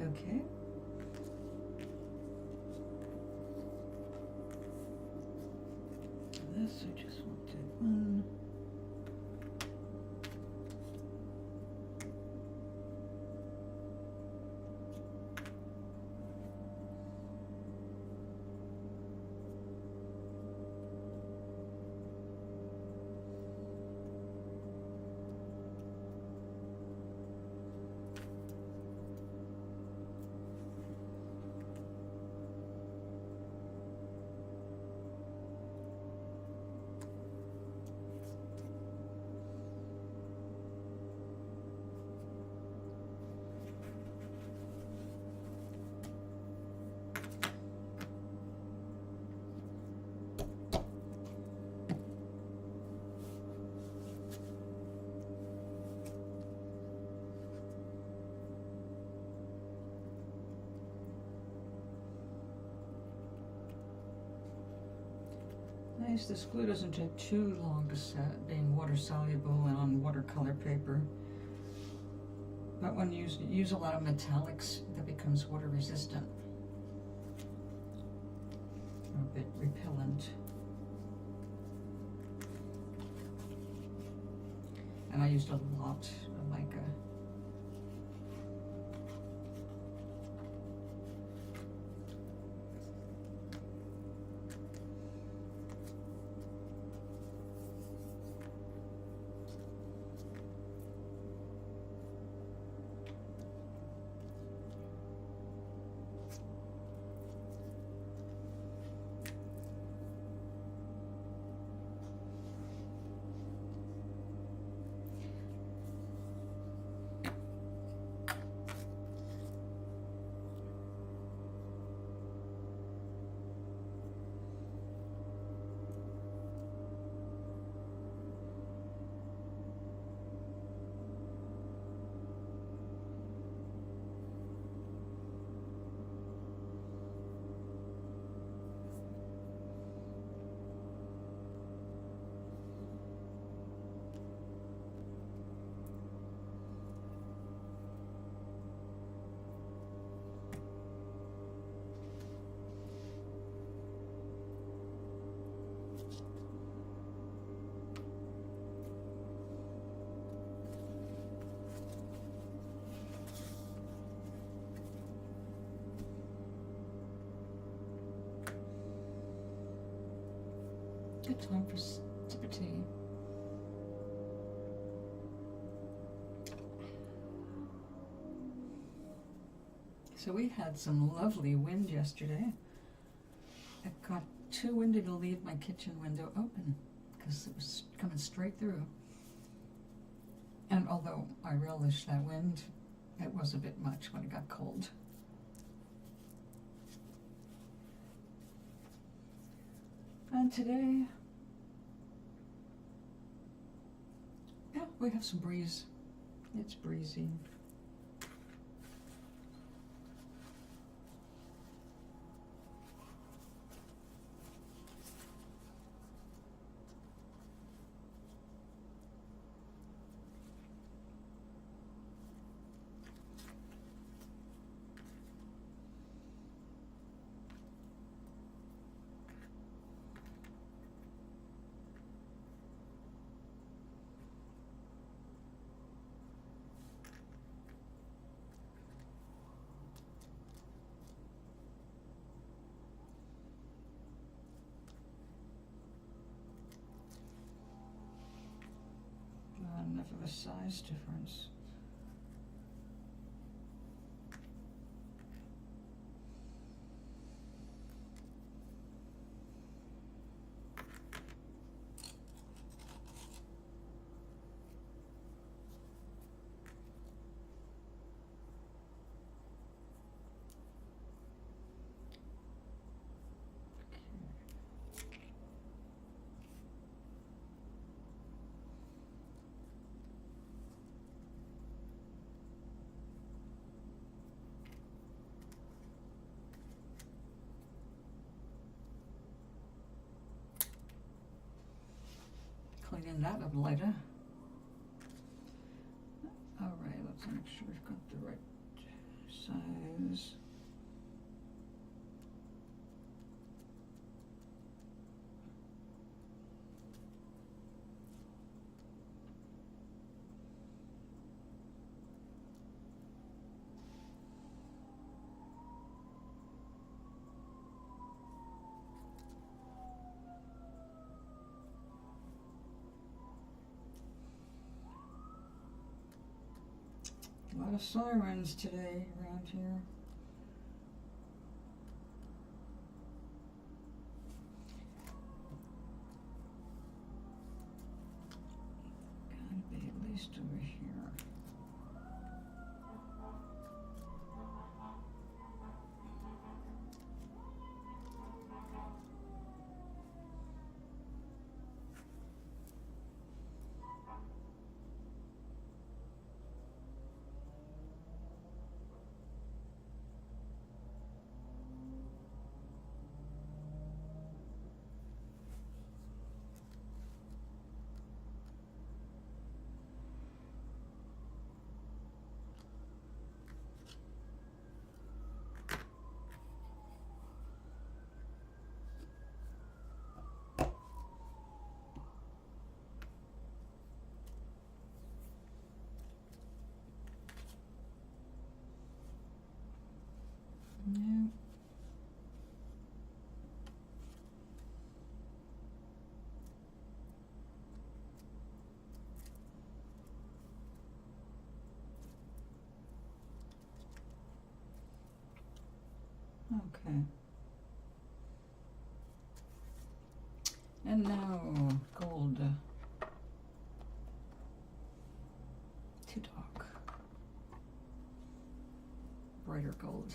Okay. This I just wanted one. Nice, this glue doesn't take too long to set, being water soluble and on watercolor paper. But when you use a lot of metallics, that becomes water resistant. Or a bit repellent. And I used a lot of mica. Good time for a sip of tea. So we had some lovely wind yesterday. It got too windy to leave my kitchen window open because it was coming straight through. And although I relished that wind, it was a bit much when it got cold. And today, yeah, we have some breeze. It's breezy. Enough of a size difference. Cleaning that up later. All right, let's make sure we've got the right size. is. A lot of sirens today around here. Gotta be at least over here. No. Okay. And now gold. Too dark. Brighter gold.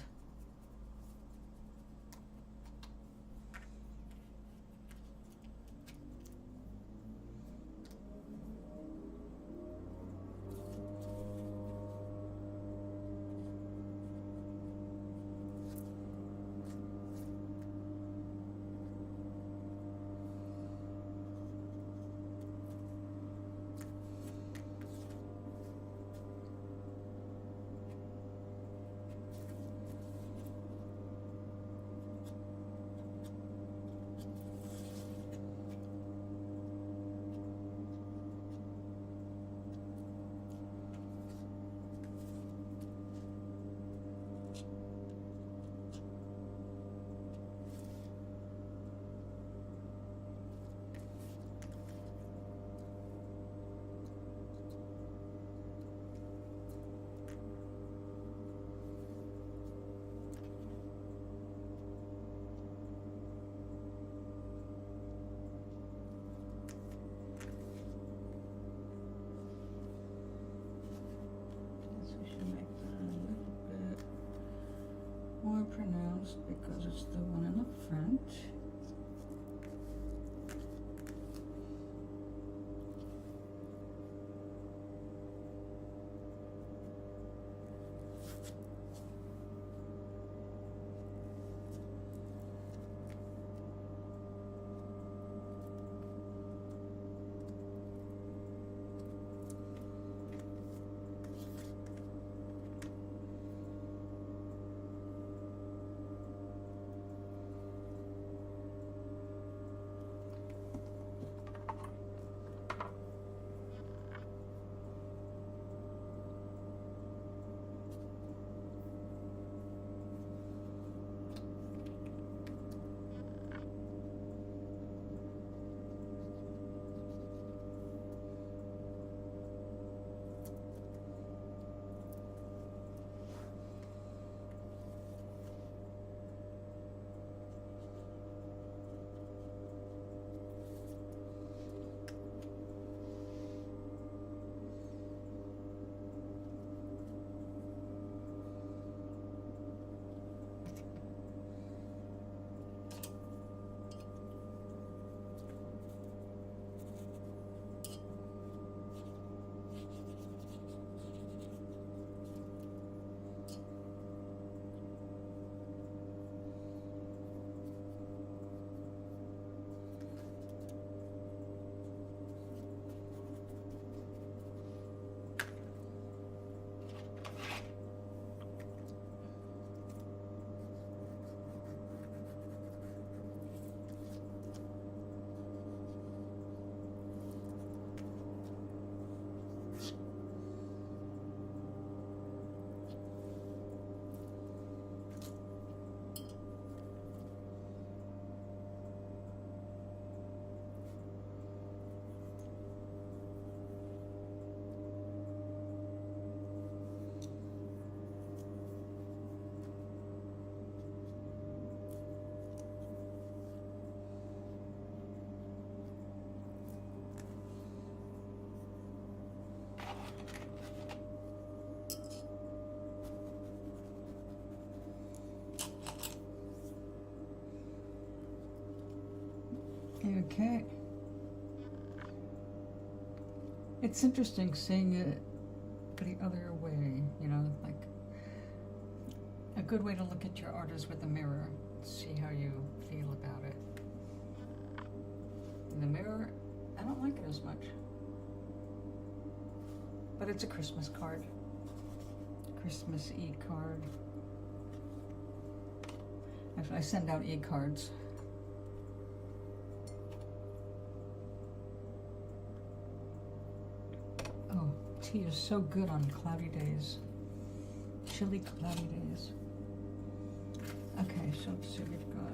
More pronounced because it's the one in the front. Okay. It's interesting seeing it the other way, you know, like a good way to look at your art is with a mirror. See how you feel about it. In the mirror, I don't like it as much. But it's a Christmas card. Christmas e-card. Actually, I send out e-cards. Oh, tea is so good on cloudy days. Chilly, cloudy days. Okay, so let's see, we've got...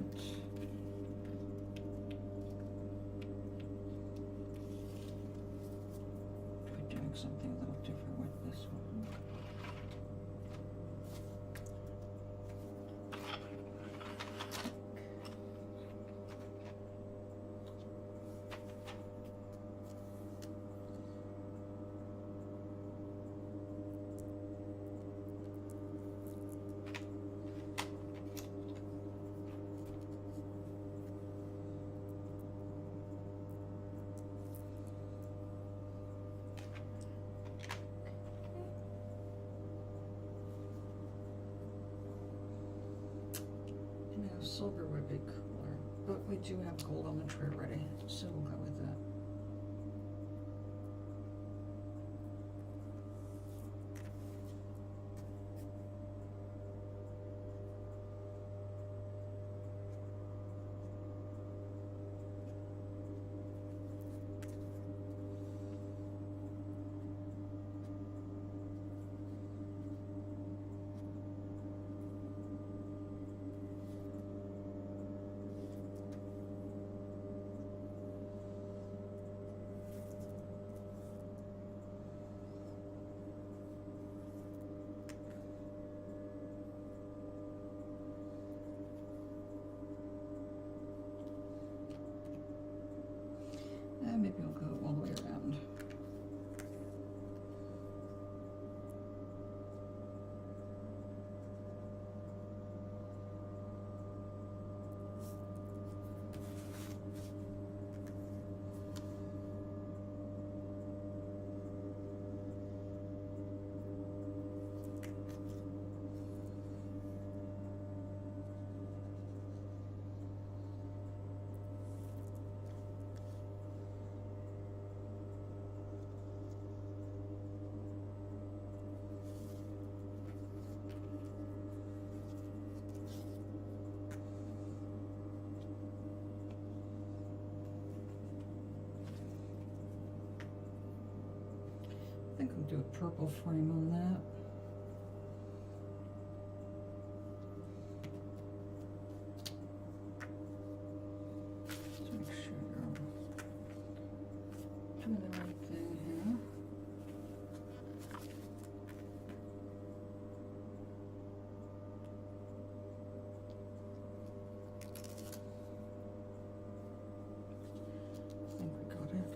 We're doing something a little different with this one. Silver would be cooler, but we do have gold on the tray already, so we'll go with that. Maybe we'll go all the way around. I think I'll do a purple frame on that. Let's make sure you're doing the right thing here. I think we got it.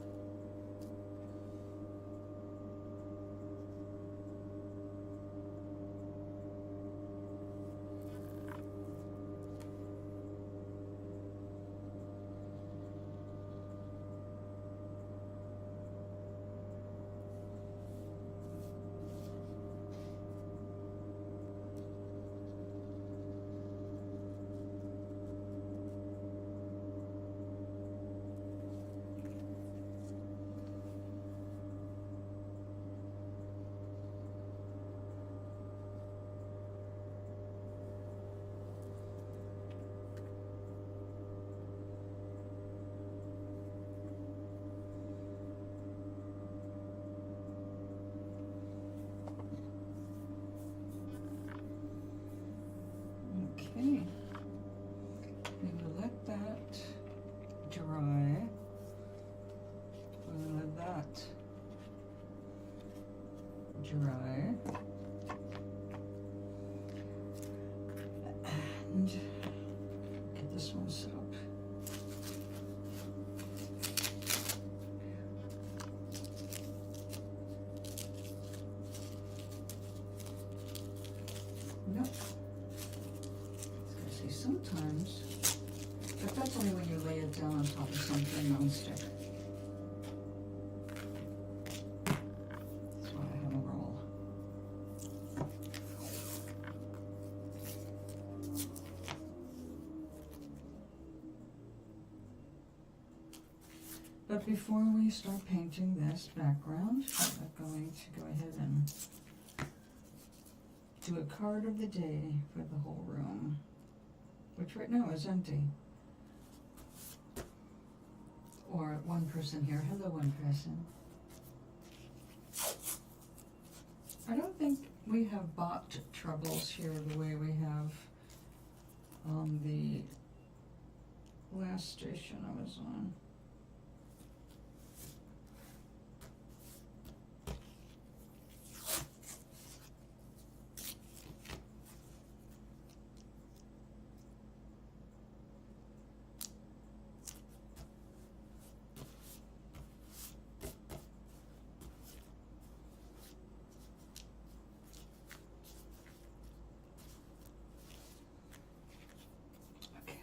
Okay, we will let that dry. We'll let that dry. And get this one set up. Nope. Sometimes But that's only when you lay it down on top of something non-stick. That's why I have a roll. But before we start painting this background, I'm going to go ahead and do a card of the day for the whole room, which right now is empty. Or one person here. Hello, one person. I don't think we have bot troubles here the way we have on the last station I was on.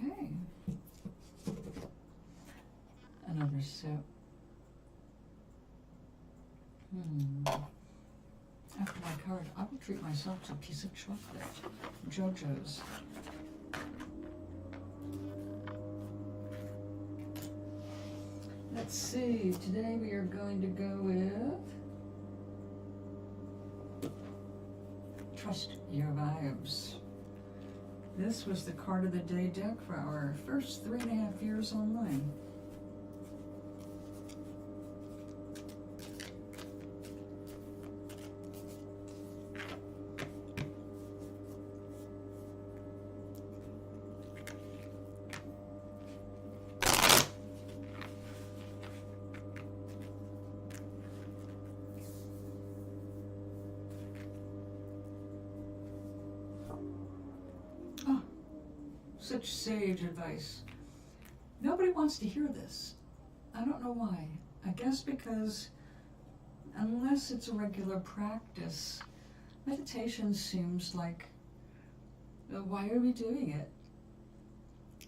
Okay. Another sip. After my card, I will treat myself to a piece of chocolate. JoJo's. Let's see. Today we are going to go with Trust Your Vibes. This was the card of the day deck for our first 3.5 years online. Such sage advice. Nobody wants to hear this. I don't know why. I guess because unless it's a regular practice, meditation seems like, why are we doing it?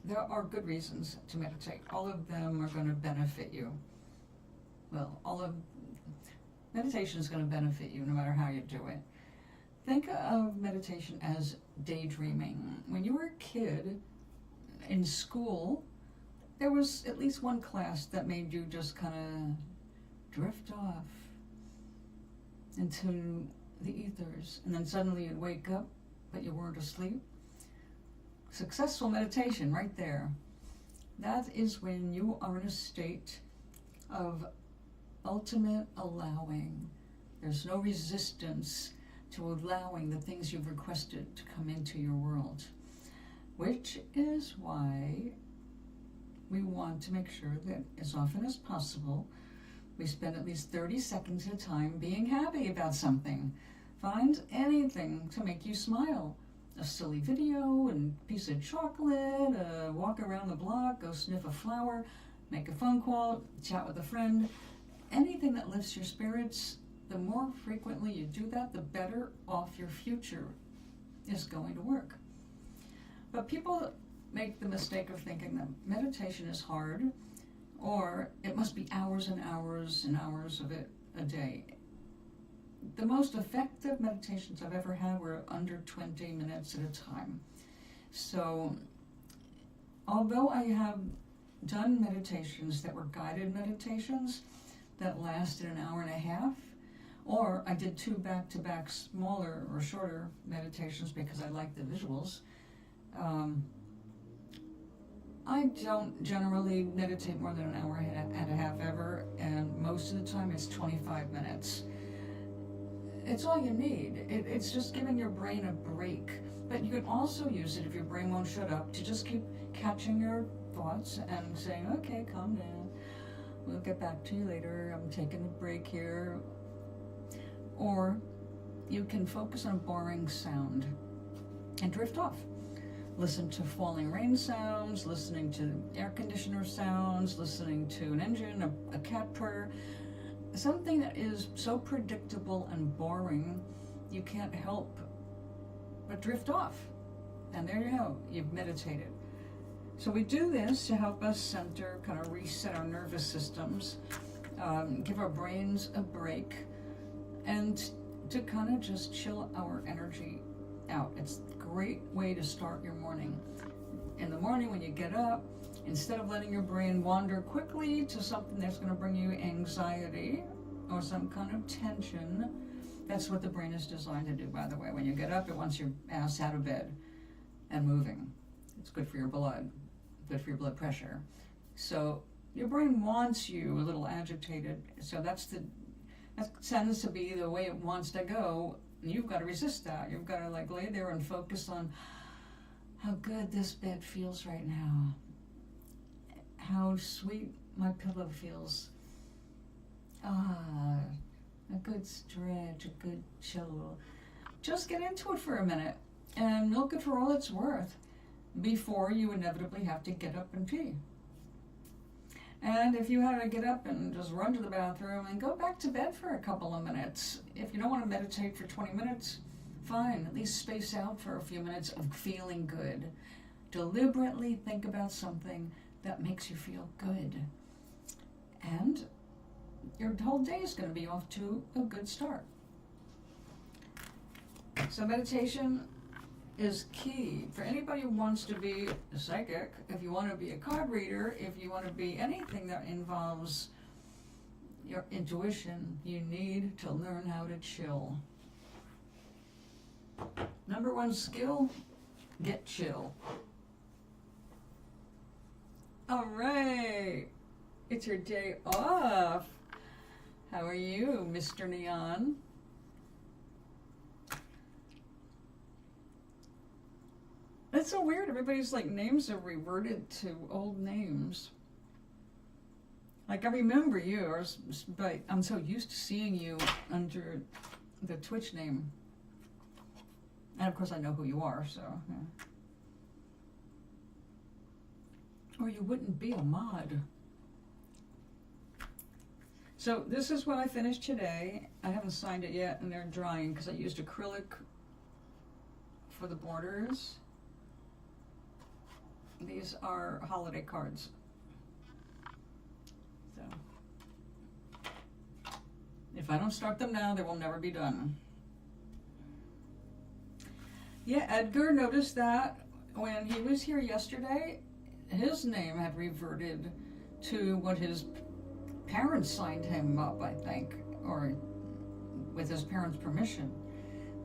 There are good reasons to meditate. All of them are going to benefit you. Well, meditation is going to benefit you no matter how you do it. Think of meditation as daydreaming. When you were a kid in school, there was at least one class that made you just kind of drift off into the ethers, and then suddenly you'd wake up, but you weren't asleep. Successful meditation right there. That is when you are in a state of ultimate allowing. There's no resistance to allowing the things you've requested to come into your world, which is why we want to make sure that as often as possible we spend at least 30 seconds at a time being happy about something. Find anything to make you smile. A silly video, a piece of chocolate, a walk around the block, go sniff a flower, make a phone call, chat with a friend. Anything that lifts your spirits. The more frequently you do that, the better off your future is going to work. But people make the mistake of thinking that meditation is hard, or it must be hours and hours and hours of it a day. The most effective meditations I've ever had were under 20 minutes at a time. So, although I have done meditations that were guided meditations that lasted an hour and a half, or I did 2 back-to-back smaller or shorter meditations because I like the visuals. I don't generally meditate more than an hour and a half ever, and most of the time it's 25 minutes. It's all you need. It's just giving your brain a break. But you can also use it if your brain won't shut up to just keep catching your thoughts and saying, okay, calm down. We'll get back to you later. I'm taking a break here. Or you can focus on a boring sound and drift off. Listen to falling rain sounds, listening to air conditioner sounds, listening to an engine, a cat purr. Something that is so predictable and boring, you can't help but drift off. And there you go, you've meditated. So we do this to help us center, kind of reset our nervous systems, give our brains a break, and to kind of just chill our energy out. It's a great way to start your morning. In the morning when you get up, instead of letting your brain wander quickly to something that's going to bring you anxiety or some kind of tension, that's what the brain is designed to do, by the way. When you get up, it wants your ass out of bed and moving. It's good for your blood, good for your blood pressure. So your brain wants you a little agitated. So that tends to be the way it wants to go. And you've got to resist that. You've got to like lay there and focus on how good this bed feels right now. How sweet my pillow feels. A good stretch, a good chill. Just get into it for a minute and milk it for all it's worth before you inevitably have to get up and pee. And if you had to get up and just run to the bathroom and go back to bed for a couple of minutes, if you don't want to meditate for 20 minutes, fine. At least space out for a few minutes of feeling good. Deliberately think about something that makes you feel good. And your whole day is going to be off to a good start. So meditation is key for anybody who wants to be a psychic, if you want to be a card reader, if you want to be anything that involves your intuition, you need to learn how to chill. Number one skill, get chill. All right, it's your day off. How are you, Mr. Neon? That's so weird. Everybody's like names have reverted to old names. Like I remember you, but I'm so used to seeing you under the Twitch name. And of course I know who you are, so. Yeah. Or you wouldn't be a mod. So this is what I finished today. I haven't signed it yet, and they're drying because I used acrylic for the borders. These are holiday cards. So if I don't start them now, they will never be done. Yeah, Edgar noticed that when he was here yesterday, his name had reverted to what his parents signed him up, I think, or with his parents' permission.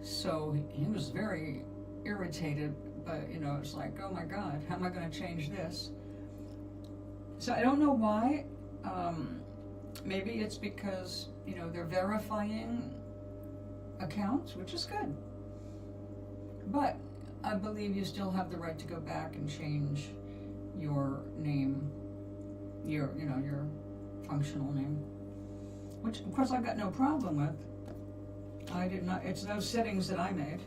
So he was very irritated, but you know, it's like, oh my God, how am I going to change this? So I don't know why. Maybe it's because, you know, they're verifying accounts, which is good. But I believe you still have the right to go back and change your name, your functional name, which of course I've got no problem with. I did not, it's those settings that I made.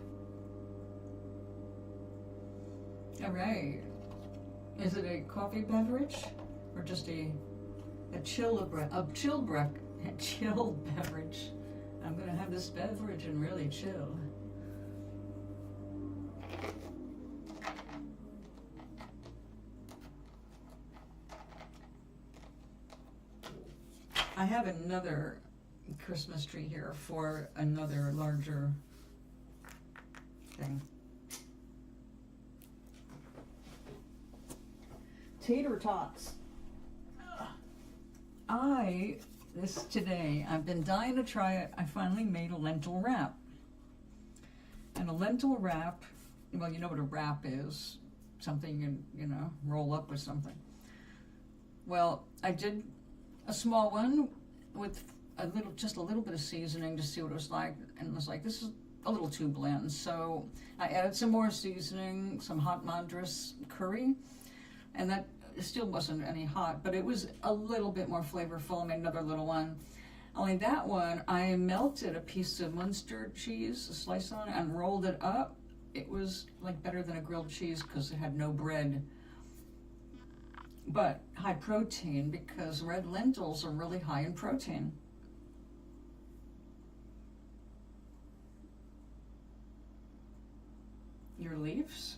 All right. Is it a coffee beverage or just a chill beverage? I'm gonna have this beverage and really chill. I have another Christmas tree here for another larger thing. Tater tots. Today, I've been dying to try it. I finally made a lentil wrap. And a lentil wrap, well, you know what a wrap is. Something you know, roll up with something. Well, I did a small one with just a little bit of seasoning to see what it was like, and it was like, this is a little too bland. So I added some more seasoning, some hot madras curry, and that still wasn't any hot, but it was a little bit more flavorful. I made another little one. Only that one, I melted a piece of Munster cheese, a slice on it, and rolled it up. It was like better than a grilled cheese because it had no bread. But high protein, because red lentils are really high in protein. Your leaves?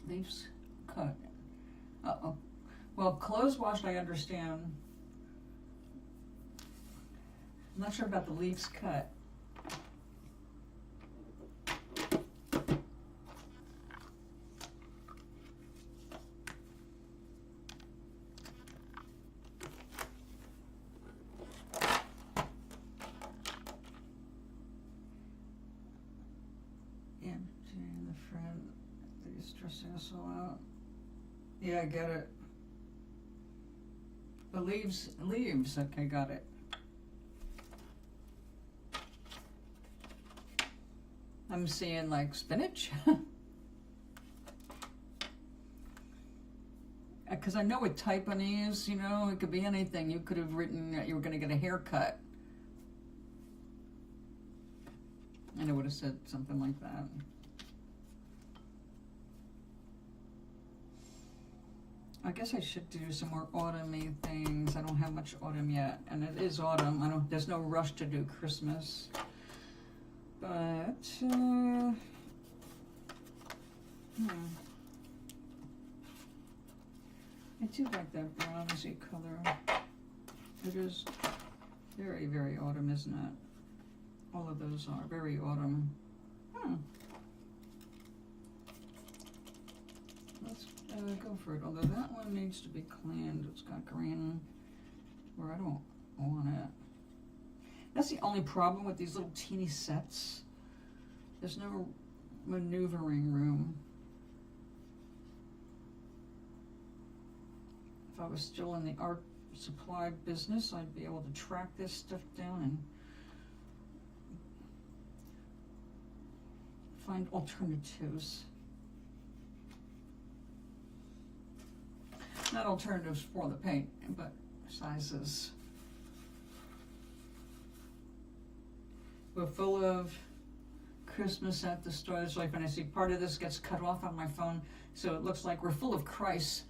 Leaves cut. Uh-oh. Well, clothes washed I understand. I'm not sure about the leaves cut. Emptying the front. These stressing us all out. Yeah, I get it. The leaves, okay, got it. I'm seeing like spinach. Because I know with Taiwanese, you know, it could be anything. You could have written that you were going to get a haircut. And it would have said something like that. I guess I should do some more autumn-y things. I don't have much autumn yet, and it is autumn. There's no rush to do Christmas. But, I do like that bronzy color. It is very, very autumn, isn't it? All of those are very autumn. Let's go for it. Although that one needs to be cleaned. It's got green where I don't want it. That's the only problem with these little teeny sets. There's no maneuvering room. If I was still in the art supply business, I'd be able to track this stuff down and find alternatives. Not alternatives for the paint, but sizes. We're full of Christmas at the store. It's like when I see part of this gets cut off on my phone, so it looks like we're full of Christ.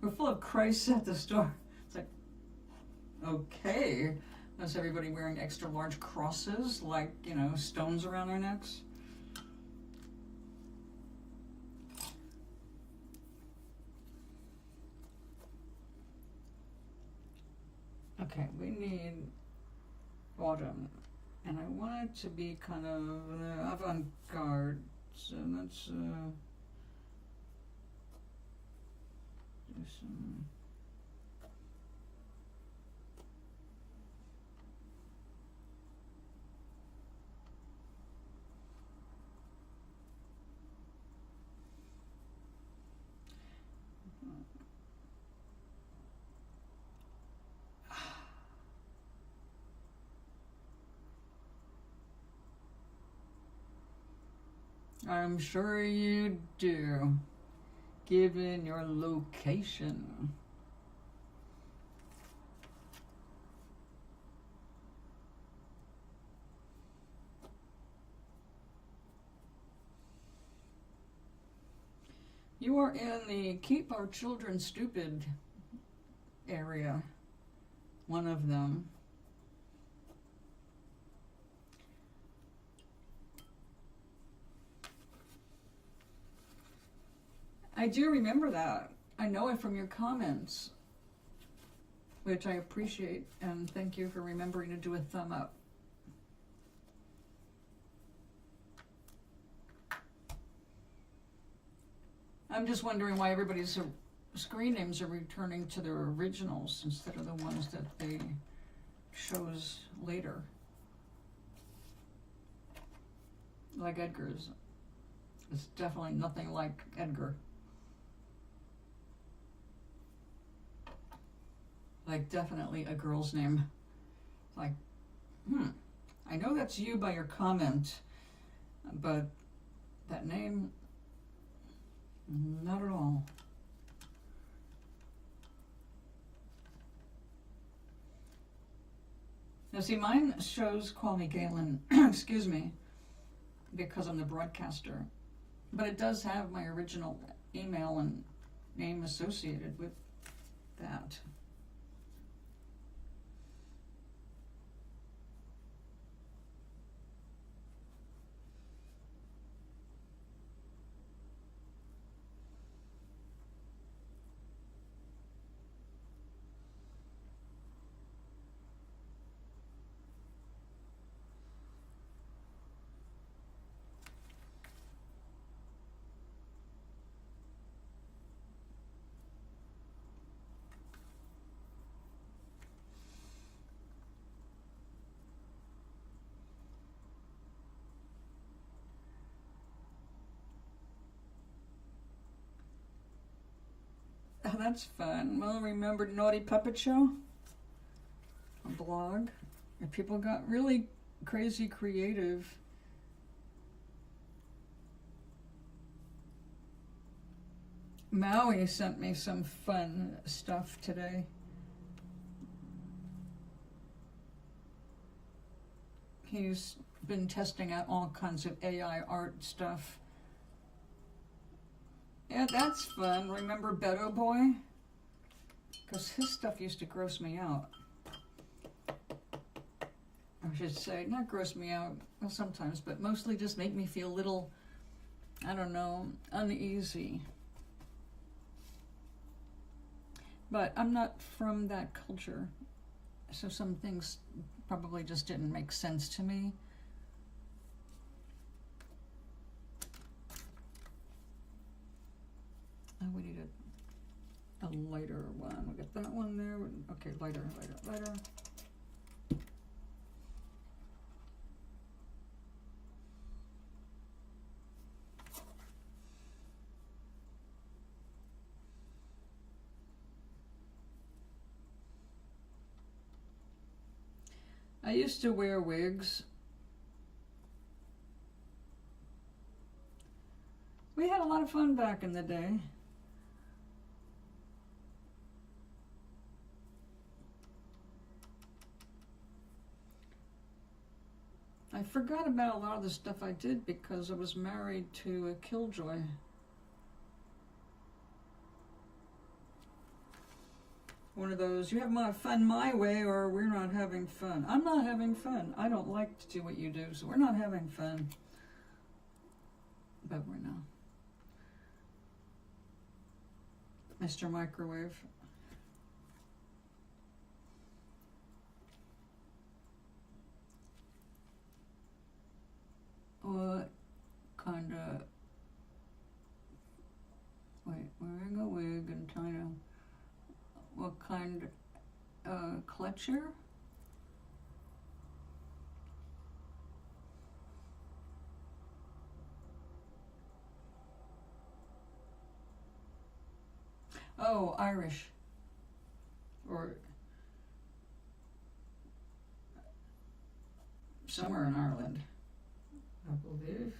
We're full of Christ at the store. It's like, okay. Is everybody wearing extra large crosses, like, you know, stones around their necks? Okay, we need autumn, and I want it to be kind of avant-garde, so let's do some. I'm sure you do, given your location. You are in the Keep Our Children Stupid area, one of them. I do remember that. I know it from your comments, which I appreciate, and thank you for remembering to do a thumb up. I'm just wondering why everybody's screen names are returning to their originals instead of the ones that they chose later. Like Edgar's. It's definitely nothing like Edgar. Like, definitely a girl's name. Like, I know that's you by your comment, but that name, not at all. Now see, mine shows Call Me Galen, excuse me, because I'm the broadcaster. But it does have my original email and name associated with that. that's fun. Well, remember Naughty Puppet Show? A blog. And people got really crazy creative. Maui sent me some fun stuff today. He's been testing out all kinds of AI art stuff. Yeah, that's fun. Remember Beto Boy? Because his stuff used to gross me out. I should say, not gross me out, well, sometimes, but mostly just make me feel a little, I don't know, uneasy. But I'm not from that culture, so some things probably just didn't make sense to me. Oh, we need a lighter one. We got that one there. Okay, lighter. I used to wear wigs. We had a lot of fun back in the day. I forgot about a lot of the stuff I did because I was married to a killjoy. One of those, you have fun my way or we're not having fun. I'm not having fun. I don't like to do what you do, so we're not having fun. But we're not. Mr. Microwave. What kind of, wearing a wig and trying to, what kind, clutcher? Oh, Irish. Or somewhere in Ireland, I believe.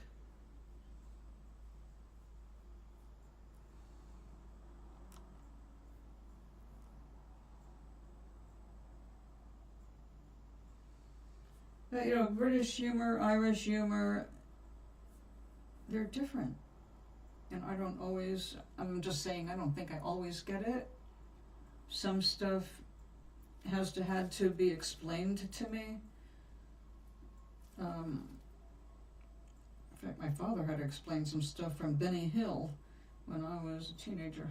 But, you know, British humor, Irish humor, they're different. And I don't always, I'm just saying, I don't think I always get it. Some stuff had to be explained to me. In fact, my father had to explain some stuff from Benny Hill when I was a teenager.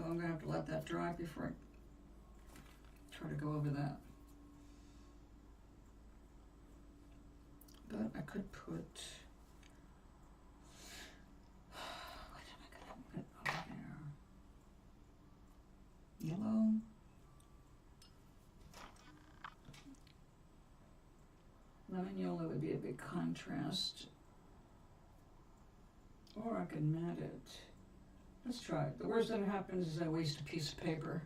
Oh, I'm gonna have to let that dry before I try to go over that. But I could put, what am I gonna put over there? Yellow. Lemon yellow would be a big contrast. Or I could matte it. Let's try it. The worst that happens is I waste a piece of paper,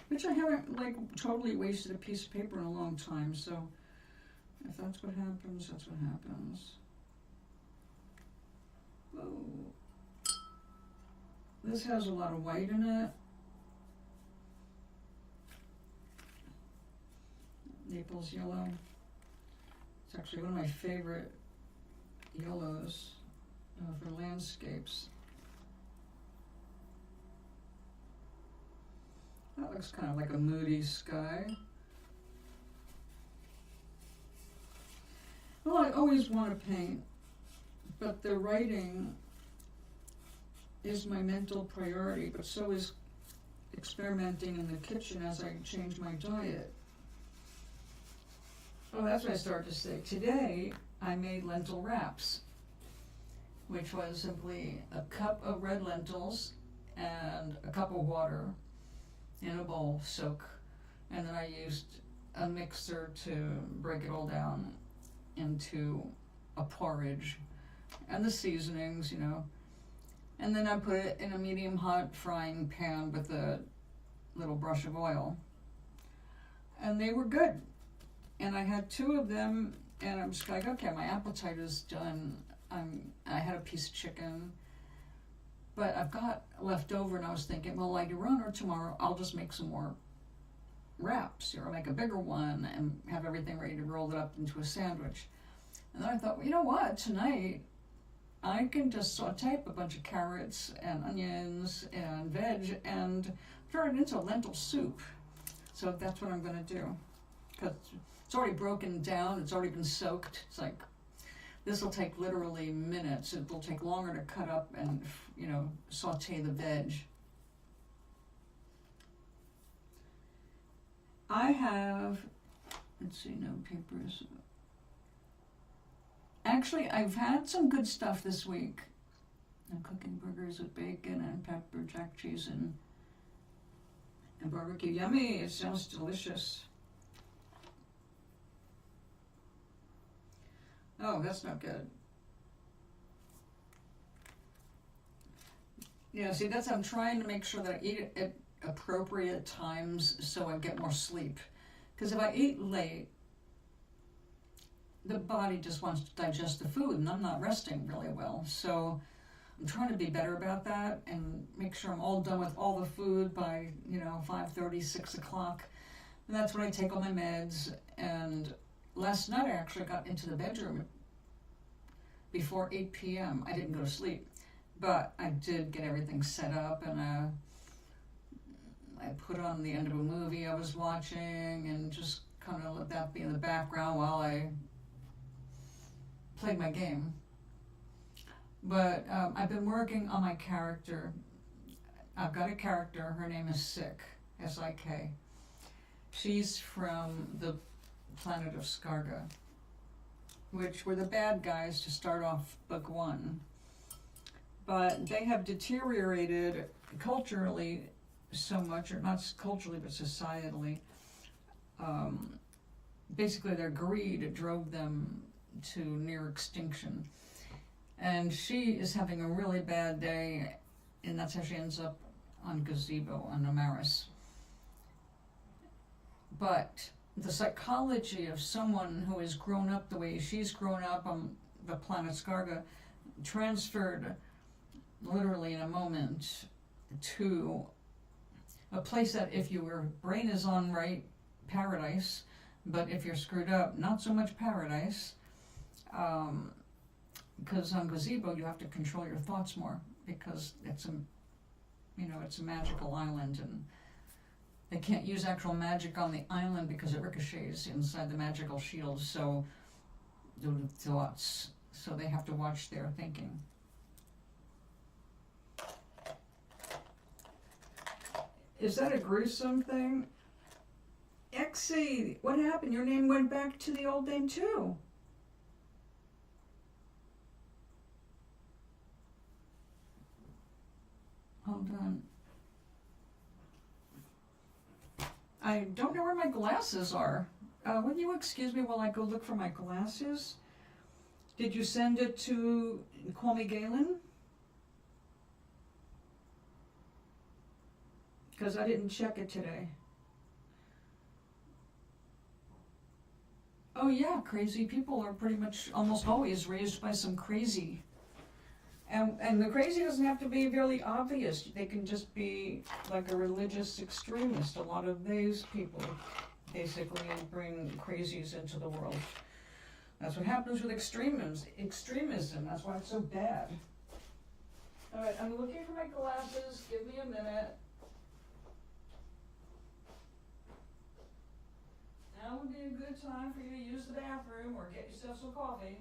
which I haven't totally wasted a piece of paper in a long time, so if that's what happens, that's what happens. Oh. This has a lot of white in it. Naples yellow. It's actually one of my favorite yellows for landscapes. That looks kind of like a moody sky. Well, I always want to paint, but the writing is my mental priority, but so is experimenting in the kitchen as I change my diet. Oh, that's what I started to say. Today, I made lentil wraps. which was simply a cup of red lentils and a cup of water in a bowl, soak, and then I used a mixer to break it all down into a porridge and the seasonings, and then I put it in a medium hot frying pan with a little brush of oil, and they were good. And I had 2 of them, and I'm just like, okay, my appetite is done. I had a piece of chicken, but I've got left over, and I was thinking, well, later on or tomorrow, I'll just make some more wraps, or make a bigger one and have everything ready to roll it up into a sandwich. And then I thought, well, you know what, tonight I can just saute up a bunch of carrots and onions and veg and turn it into lentil soup. So that's what I'm going to do, because it's already broken down, it's already been soaked. It's like, this will take literally minutes. It'll take longer to cut up and, saute the veg. I have, let's see, no papers. Actually, I've had some good stuff this week. I'm cooking burgers with bacon and pepper jack cheese and barbecue. Yummy, it sounds delicious. Oh, that's not good. Yeah, see, I'm trying to make sure that I eat it at appropriate times so I get more sleep. Because if I eat late, the body just wants to digest the food, and I'm not resting really well. So I'm trying to be better about that and make sure I'm all done with all the food by 5:30, 6 o'clock. And that's when I take all my meds. And last night I actually got into the bedroom before 8 p.m. I didn't go to sleep, but I did get everything set up, and I put on the end of a movie I was watching and just kind of let that be in the background while I played my game. But I've been working on my character. I've got a character, her name is Sick, S-I-K. She's from the planet of Skarga, which were the bad guys to start off book 1. But they have deteriorated culturally so much, or not culturally, but societally. Basically, their greed drove them to near extinction. And she is having a really bad day, and that's how she ends up on Gazebo, on Amaris. But the psychology of someone who has grown up the way she's grown up on the planet Skarga transferred literally in a moment to a place that if your brain is on right, paradise, but if you're screwed up, not so much paradise, because on Gazebo you have to control your thoughts more, because it's a magical island, and they can't use actual magic on the island because it ricochets inside the magical shield, so due to thoughts, so they have to watch their thinking. Is that a gruesome thing? Exie, what happened? Your name went back to the old name too. Hold on. I don't know where my glasses are. Will you excuse me while I go look for my glasses? Did you send it to Call Me Galen? Because I didn't check it today. Oh yeah, crazy people are pretty much almost always raised by some crazy. And the crazy doesn't have to be really obvious. They can just be like a religious extremist. A lot of these people basically bring crazies into the world. That's what happens with extremism. That's why it's so bad. All right, I'm looking for my glasses. Give me a minute. Now would be a good time for you to use the bathroom or get yourself some coffee.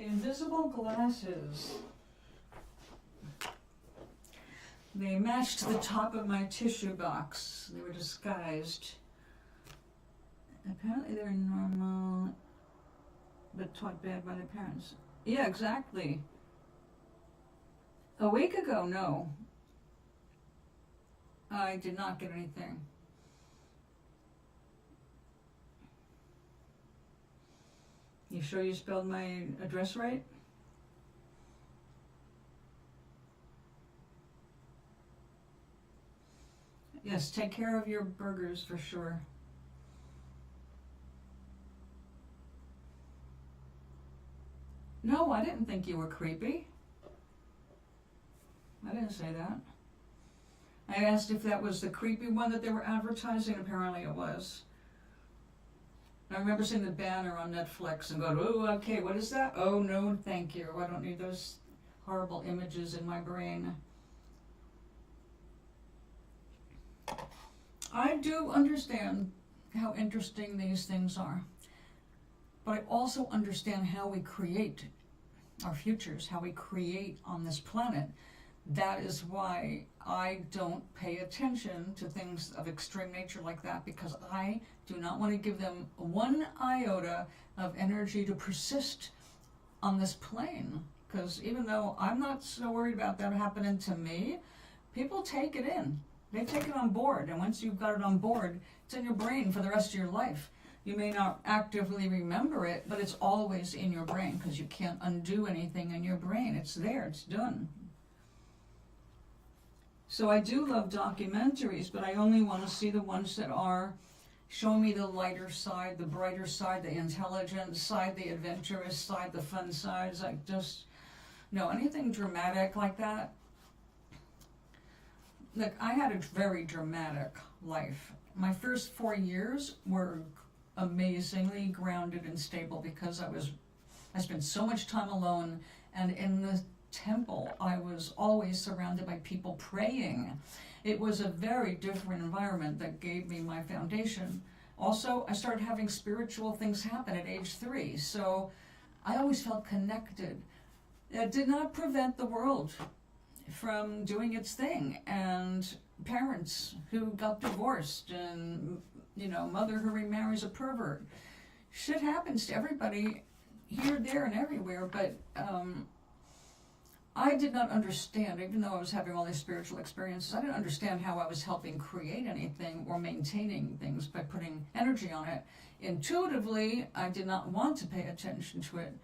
The invisible glasses. They matched the top of my tissue box. They were disguised. Apparently they're normal, but taught bad by their parents. Yeah, exactly. A week ago, no. I did not get anything. You sure you spelled my address right? Yes, take care of your burgers for sure. No, I didn't think you were creepy. I didn't say that. I asked if that was the creepy one that they were advertising. Apparently it was. I remember seeing the banner on Netflix and going, oh, okay, what is that? Oh, no, thank you. I don't need those horrible images in my brain. I do understand how interesting these things are, but I also understand how we create our futures, how we create on this planet. That is why I don't pay attention to things of extreme nature like that, because I do not want to give them one iota of energy to persist on this plane. Because even though I'm not so worried about that happening to me, people take it in. They take it on board, and once you've got it on board, it's in your brain for the rest of your life. You may not actively remember it, but it's always in your brain, because you can't undo anything in your brain. It's there, it's done. So I do love documentaries, but I only want to see the ones that are showing me the lighter side, the brighter side, the intelligent side, the adventurous side, the fun sides. Like, just, no, anything dramatic like that. Look, I had a very dramatic life. My first 4 years were amazingly grounded and stable, because I spent so much time alone, and in the temple I was always surrounded by people praying. It was a very different environment that gave me my foundation. Also, I started having spiritual things happen at age 3, so I always felt connected. That did not prevent the world from doing its thing, and parents who got divorced, and mother who remarries a pervert. Shit happens to everybody here, there, and everywhere, but I did not understand, even though I was having all these spiritual experiences, I didn't understand how I was helping create anything or maintaining things by putting energy on it. Intuitively, I did not want to pay attention to it.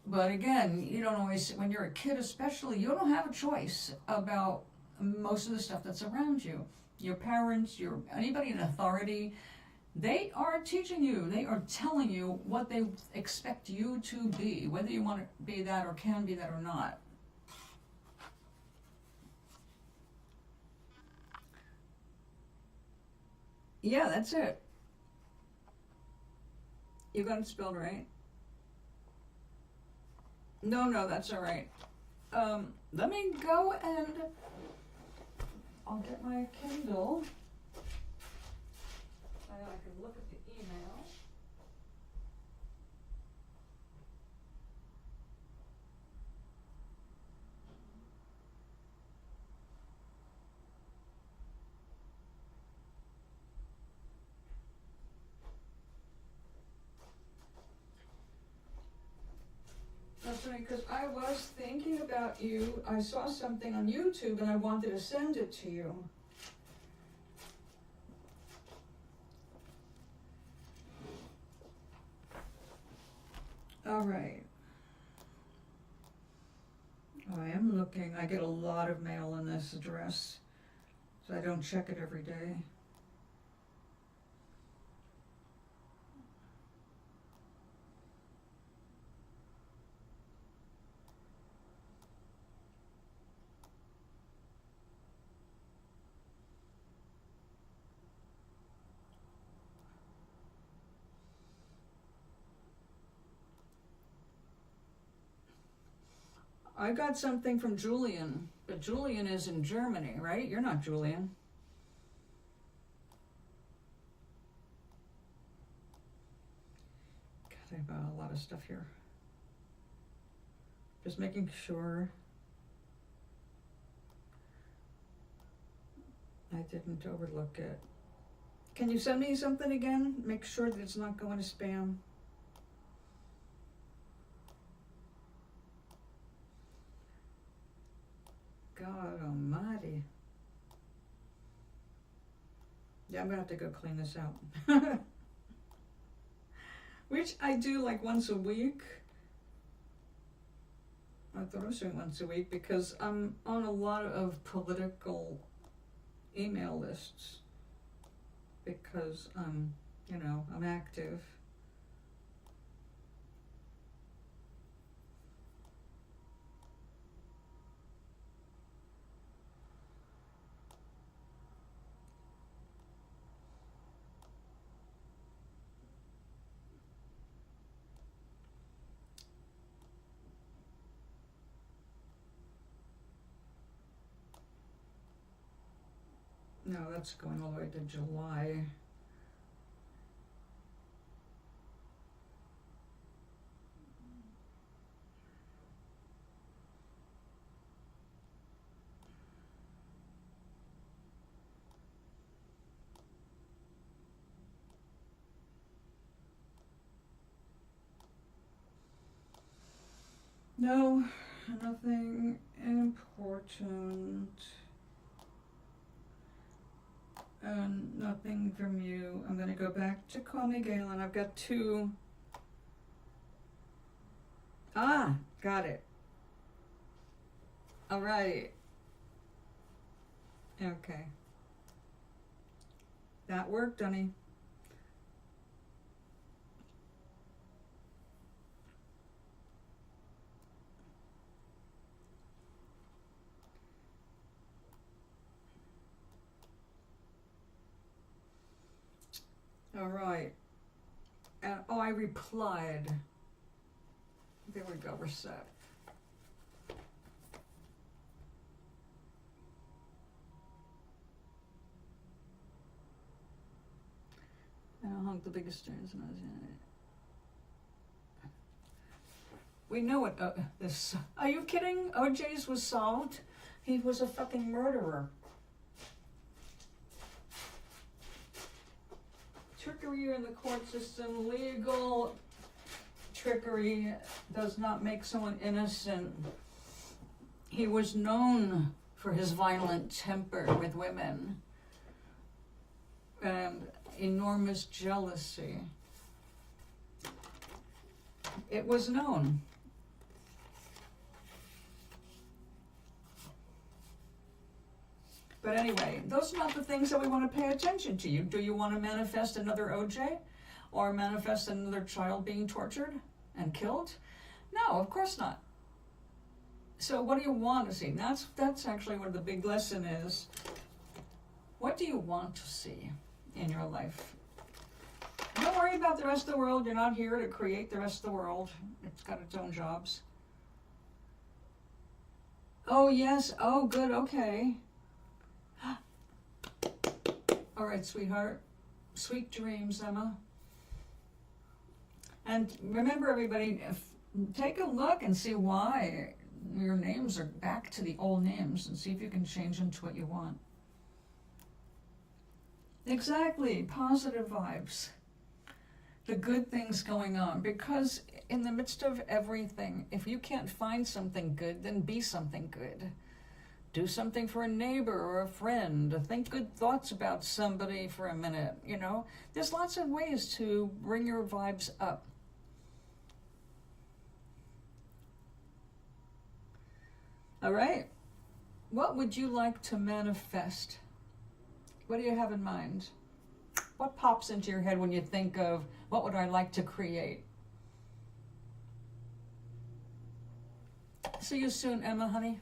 But again, you don't always, when you're a kid especially, you don't have a choice about most of the stuff that's around you. Your parents, anybody in authority, they are teaching you, they are telling you what they expect you to be, whether you want to be that or can be that or not. Yeah, that's it. You got it spelled right. No, that's all right. Let me go and I'll get my Kindle. I can look at the email. That's funny, because I was thinking about you. I saw something on YouTube and I wanted to send it to you. All right. I am looking. I get a lot of mail on this address, so I don't check it every day. I got something from Julian, but Julian is in Germany, right? You're not Julian. God, I bought a lot of stuff here. Just making sure I didn't overlook it. Can you send me something again? Make sure that it's not going to spam. God almighty. Yeah, I'm gonna have to go clean this out. Which I do like once a week. I thought I was doing once a week because I'm on a lot of political email lists because you know, I'm active. No, that's going all the way to July. No, nothing important. And nothing from you. I'm gonna go back to Call Me Galen. I've got two. Ah, got it. All right. Okay. That worked, honey. All right. And oh, I replied. There we go. We're set. And I'll hug the biggest stars when I was in it. We know it. This. Are you kidding? OJ's was solved. He was a fucking murderer. Trickery in the court system, legal trickery does not make someone innocent. He was known for his violent temper with women and enormous jealousy. It was known. But anyway, those are not the things that we want to pay attention to. Do you want to manifest another OJ? Or manifest another child being tortured and killed? No, of course not. So what do you want to see? That's actually what the big lesson is. What do you want to see in your life? Don't worry about the rest of the world. You're not here to create the rest of the world. It's got its own jobs. Oh, yes. Oh, good. Okay. All right, sweetheart. Sweet dreams, Emma. And remember, everybody, take a look and see why your names are back to the old names and see if you can change them to what you want. Exactly. Positive vibes. The good things going on. Because in the midst of everything, if you can't find something good, then be something good. Do something for a neighbor or a friend. Think good thoughts about somebody for a minute. You know, there's lots of ways to bring your vibes up. All right. What would you like to manifest? What do you have in mind? What pops into your head when you think of what would I like to create? See you soon, Emma, honey.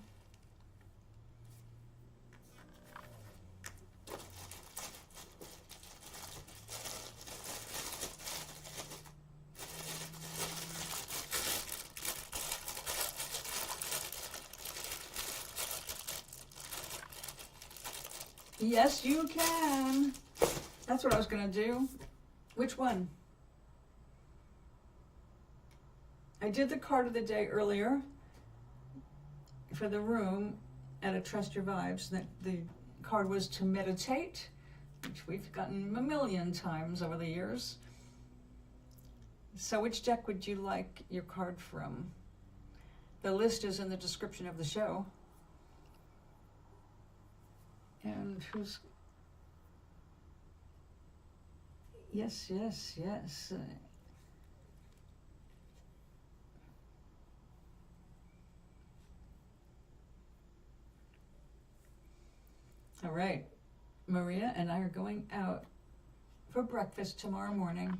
Yes, you can. That's what I was going to do. Which one? I did the card of the day earlier. for the room at a Trust Your Vibes, that the card was to meditate, which we've gotten a million times over the years. So which deck would you like your card from? The list is in the description of the show. And who's... Yes. All right, Maria and I are going out for breakfast tomorrow morning.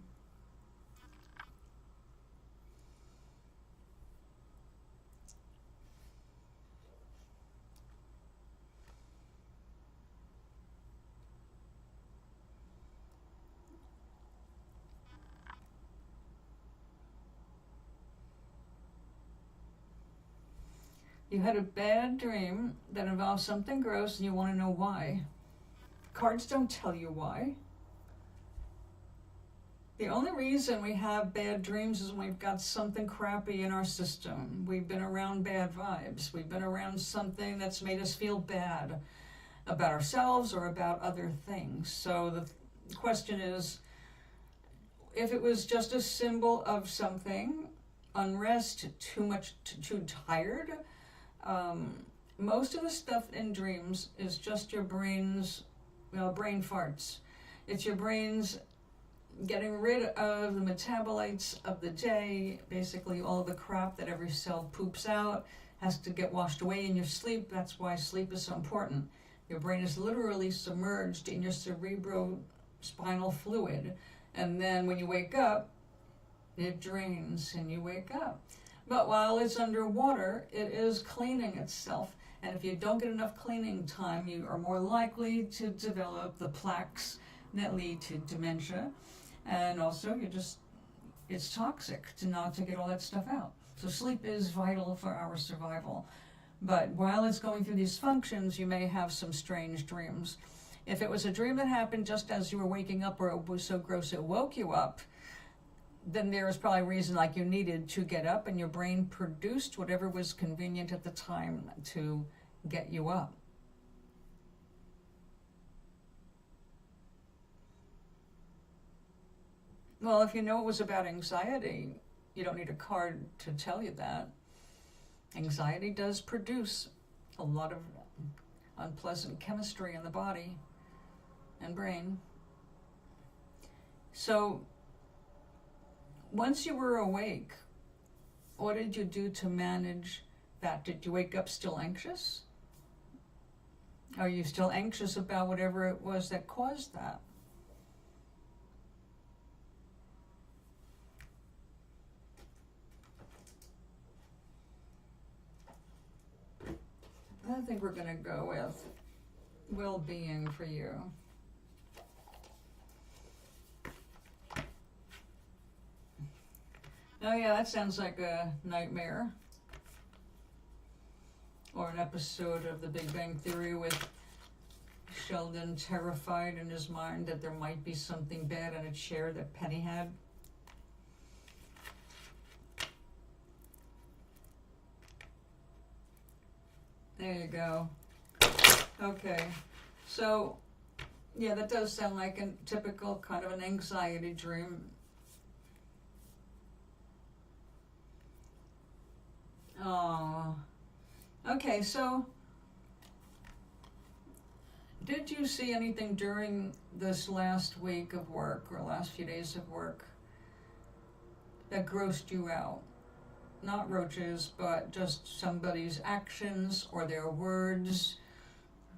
You had a bad dream that involves something gross and you want to know why. Cards don't tell you why. The only reason we have bad dreams is when we've got something crappy in our system. We've been around bad vibes. We've been around something that's made us feel bad about ourselves or about other things. So the question is, if it was just a symbol of something, unrest, too tired, most of the stuff in dreams is just your brain's, brain farts. It's your brain's getting rid of the metabolites of the day, basically all the crap that every cell poops out has to get washed away in your sleep. That's why sleep is so important. Your brain is literally submerged in your cerebrospinal fluid, and then when you wake up, it drains and you wake up. But while it's underwater, it is cleaning itself. And if you don't get enough cleaning time, you are more likely to develop the plaques that lead to dementia. And also, it's toxic to not to get all that stuff out. So sleep is vital for our survival. But while it's going through these functions, you may have some strange dreams. If it was a dream that happened just as you were waking up, or it was so gross it woke you up, then there was probably a reason like you needed to get up, and your brain produced whatever was convenient at the time to get you up. Well, if you know it was about anxiety, you don't need a card to tell you that. Anxiety does produce a lot of unpleasant chemistry in the body and brain. So once you were awake, what did you do to manage that? Did you wake up still anxious? Are you still anxious about whatever it was that caused that? I think we're going to go with well-being for you. Oh yeah, that sounds like a nightmare. Or an episode of The Big Bang Theory with Sheldon terrified in his mind that there might be something bad in a chair that Penny had. There you go. Okay, so yeah, that does sound like a typical kind of an anxiety dream. Oh, okay, so did you see anything during this last week of work or last few days of work that grossed you out? Not roaches, but just somebody's actions or their words,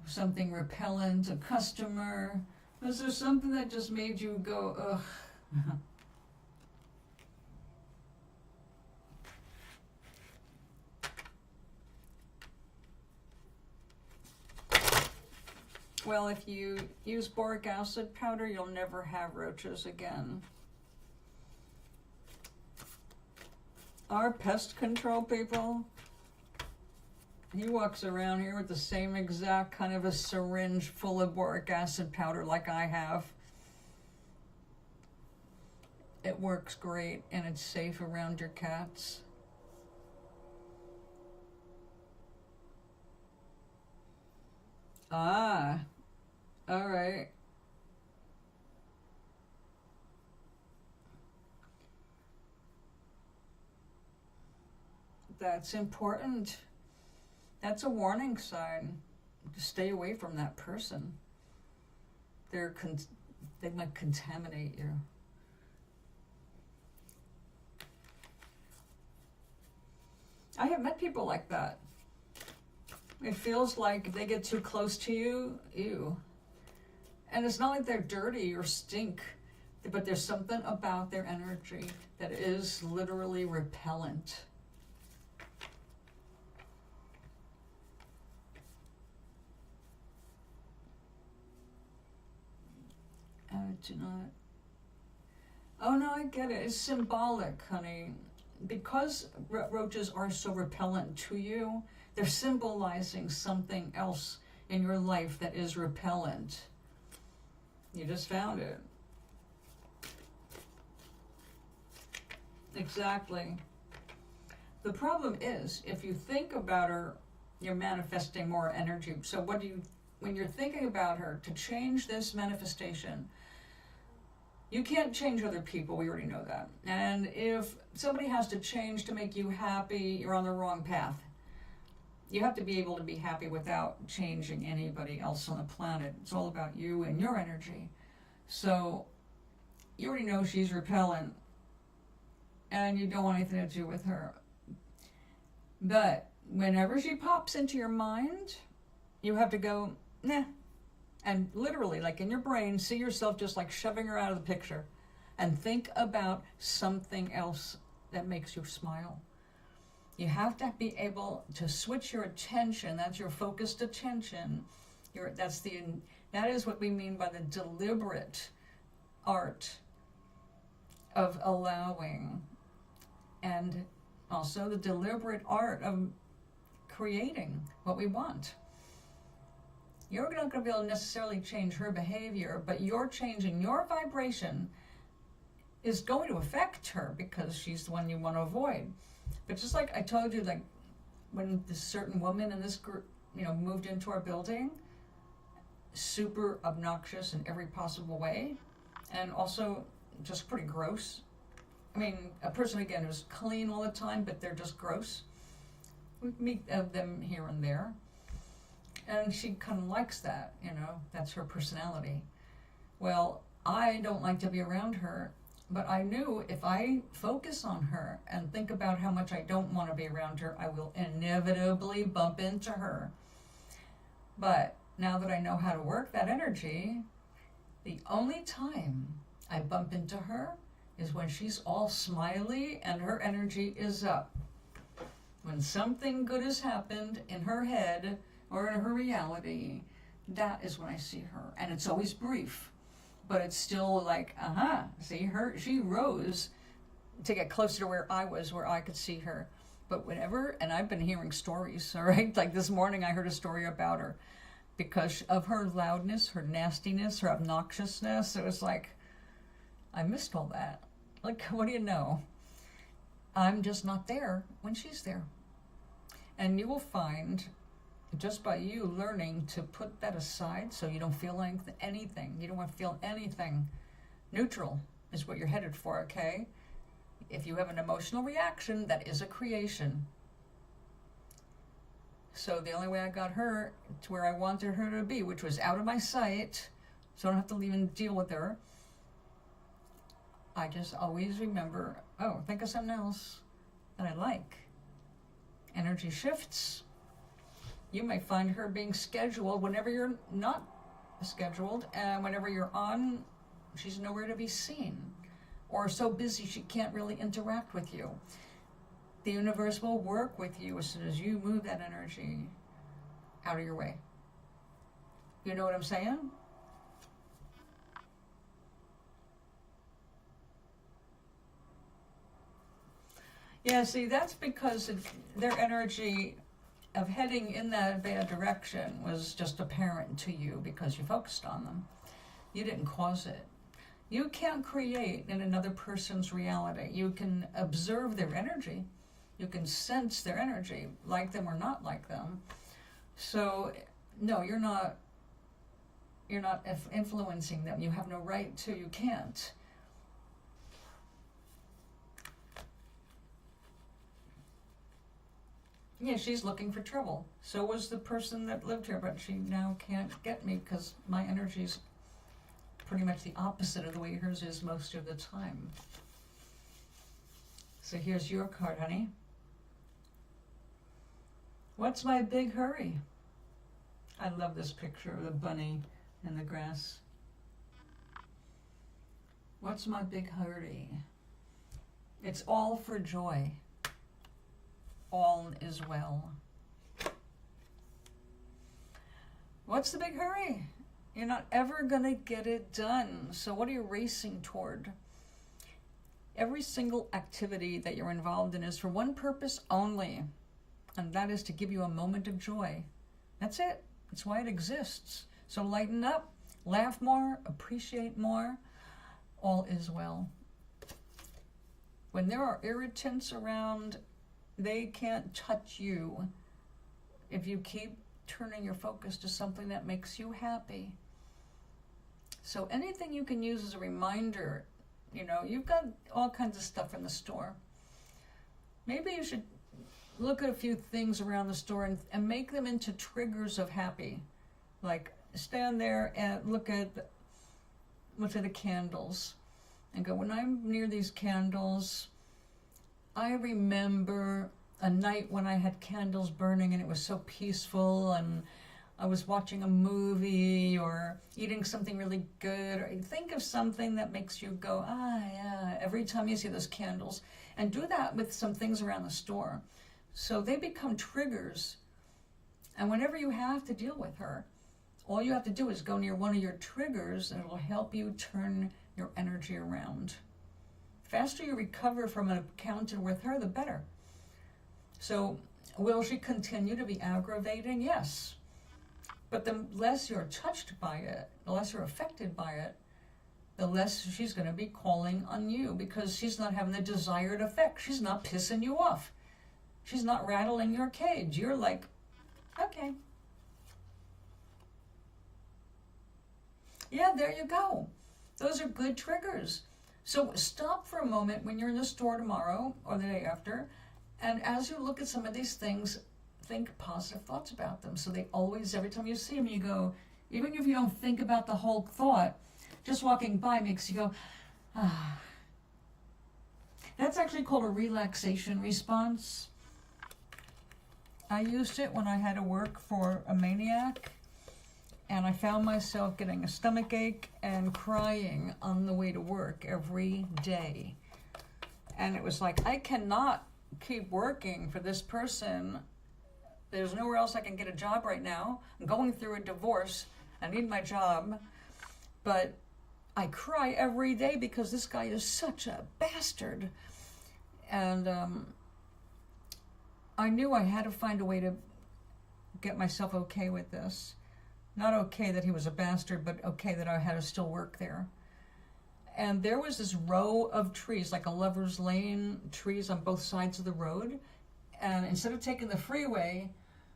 something repellent, a customer. Was there something that just made you go, ugh? Well, if you use boric acid powder, you'll never have roaches again. Our pest control people, he walks around here with the same exact kind of a syringe full of boric acid powder like I have. It works great and it's safe around your cats. Ah, all right. That's important. That's a warning sign to stay away from that person. They might contaminate you. I have met people like that. It feels like if they get too close to you, ew. And it's not like they're dirty or stink, but there's something about their energy that is literally repellent. I do not. Oh no, I get it. It's symbolic, honey. Because roaches are so repellent to you, they're symbolizing something else in your life that is repellent. You just found it. Exactly. The problem is, if you think about her, you're manifesting more energy. So when you're thinking about her, to change this manifestation, you can't change other people, we already know that. And if somebody has to change to make you happy, you're on the wrong path. You have to be able to be happy without changing anybody else on the planet. It's all about you and your energy. So you already know she's repellent and you don't want anything to do with her. But whenever she pops into your mind, you have to go, nah. And literally, like in your brain, see yourself just like shoving her out of the picture and think about something else that makes you smile. You have to be able to switch your attention. That's your focused attention. That is what we mean by the deliberate art of allowing, and also the deliberate art of creating what we want. You're not going to be able to necessarily change her behavior, but you're changing your vibration is going to affect her because she's the one you want to avoid. But just like I told you, like when this certain woman in this group, moved into our building, super obnoxious in every possible way, and also just pretty gross. I mean, a person, again, who's clean all the time, but they're just gross. We meet them here and there. And she kind of likes that, that's her personality. Well, I don't like to be around her, but I knew if I focus on her and think about how much I don't want to be around her, I will inevitably bump into her. But now that I know how to work that energy, the only time I bump into her is when she's all smiley and her energy is up. When something good has happened in her head, or in her reality, that is when I see her. And it's always brief, but it's still like, see her, she rose to get closer to where I was, where I could see her. But whenever, and I've been hearing stories, all right? Like this morning I heard a story about her because of her loudness, her nastiness, her obnoxiousness. It was like, I missed all that. Like, what do you know? I'm just not there when she's there. And you will find, just by you learning to put that aside so you don't feel anything. You don't want to feel anything. Neutral is what you're headed for, okay? If you have an emotional reaction, that is a creation. So the only way I got her to where I wanted her to be, which was out of my sight, so I don't have to even deal with her, I just always remember, think of something else that I like. Energy shifts. You may find her being scheduled whenever you're not scheduled, and whenever you're on, she's nowhere to be seen, or so busy she can't really interact with you. The universe will work with you as soon as you move that energy out of your way. You know what I'm saying? Yeah, see, that's because their energy of heading in that bad direction was just apparent to you because you focused on them. You didn't cause it. You can't create in another person's reality. You can observe their energy. You can sense their energy, like them or not like them. So No, you're not influencing them. You have no right to. You can't. Yeah, she's looking for trouble. So was the person that lived here, but she now can't get me because my energy's pretty much the opposite of the way hers is most of the time. So here's your card, honey. What's my big hurry? I love this picture of the bunny in the grass. What's my big hurry? It's all for joy. All is well. What's the big hurry? You're not ever going to get it done. So what are you racing toward? Every single activity that you're involved in is for one purpose only, and that is to give you a moment of joy. That's it. That's why it exists. So lighten up, laugh more, appreciate more. All is well. When there are irritants around, they can't touch you if you keep turning your focus to something that makes you happy. So anything you can use as a reminder, you've got all kinds of stuff in the store. Maybe you should look at a few things around the store and make them into triggers of happy. Like stand there and look at the candles and go, when I'm near these candles, I remember a night when I had candles burning and it was so peaceful, and I was watching a movie or eating something really good, or think of something that makes you go, yeah, every time you see those candles. And do that with some things around the store. So they become triggers. And whenever you have to deal with her, all you have to do is go near one of your triggers and it will help you turn your energy around. The faster you recover from an encounter with her, the better. So will she continue to be aggravating? Yes. But the less you're touched by it, the less you're affected by it, the less she's going to be calling on you, because she's not having the desired effect. She's not pissing you off. She's not rattling your cage. You're like, okay. Yeah, there you go. Those are good triggers. So stop for a moment when you're in the store tomorrow or the day after, and as you look at some of these things, think positive thoughts about them. So they always, every time you see them, you go, even if you don't think about the whole thought, just walking by makes you go, ah. That's actually called a relaxation response. I used it when I had to work for a maniac, and I found myself getting a stomach ache and crying on the way to work every day. And it was like, I cannot keep working for this person. There's nowhere else I can get a job right now. I'm going through a divorce. I need my job. But I cry every day because this guy is such a bastard. And I knew I had to find a way to get myself okay with this. Not okay that he was a bastard, but okay that I had to still work there. And there was this row of trees, like a lover's lane, trees on both sides of the road. And instead of taking the freeway,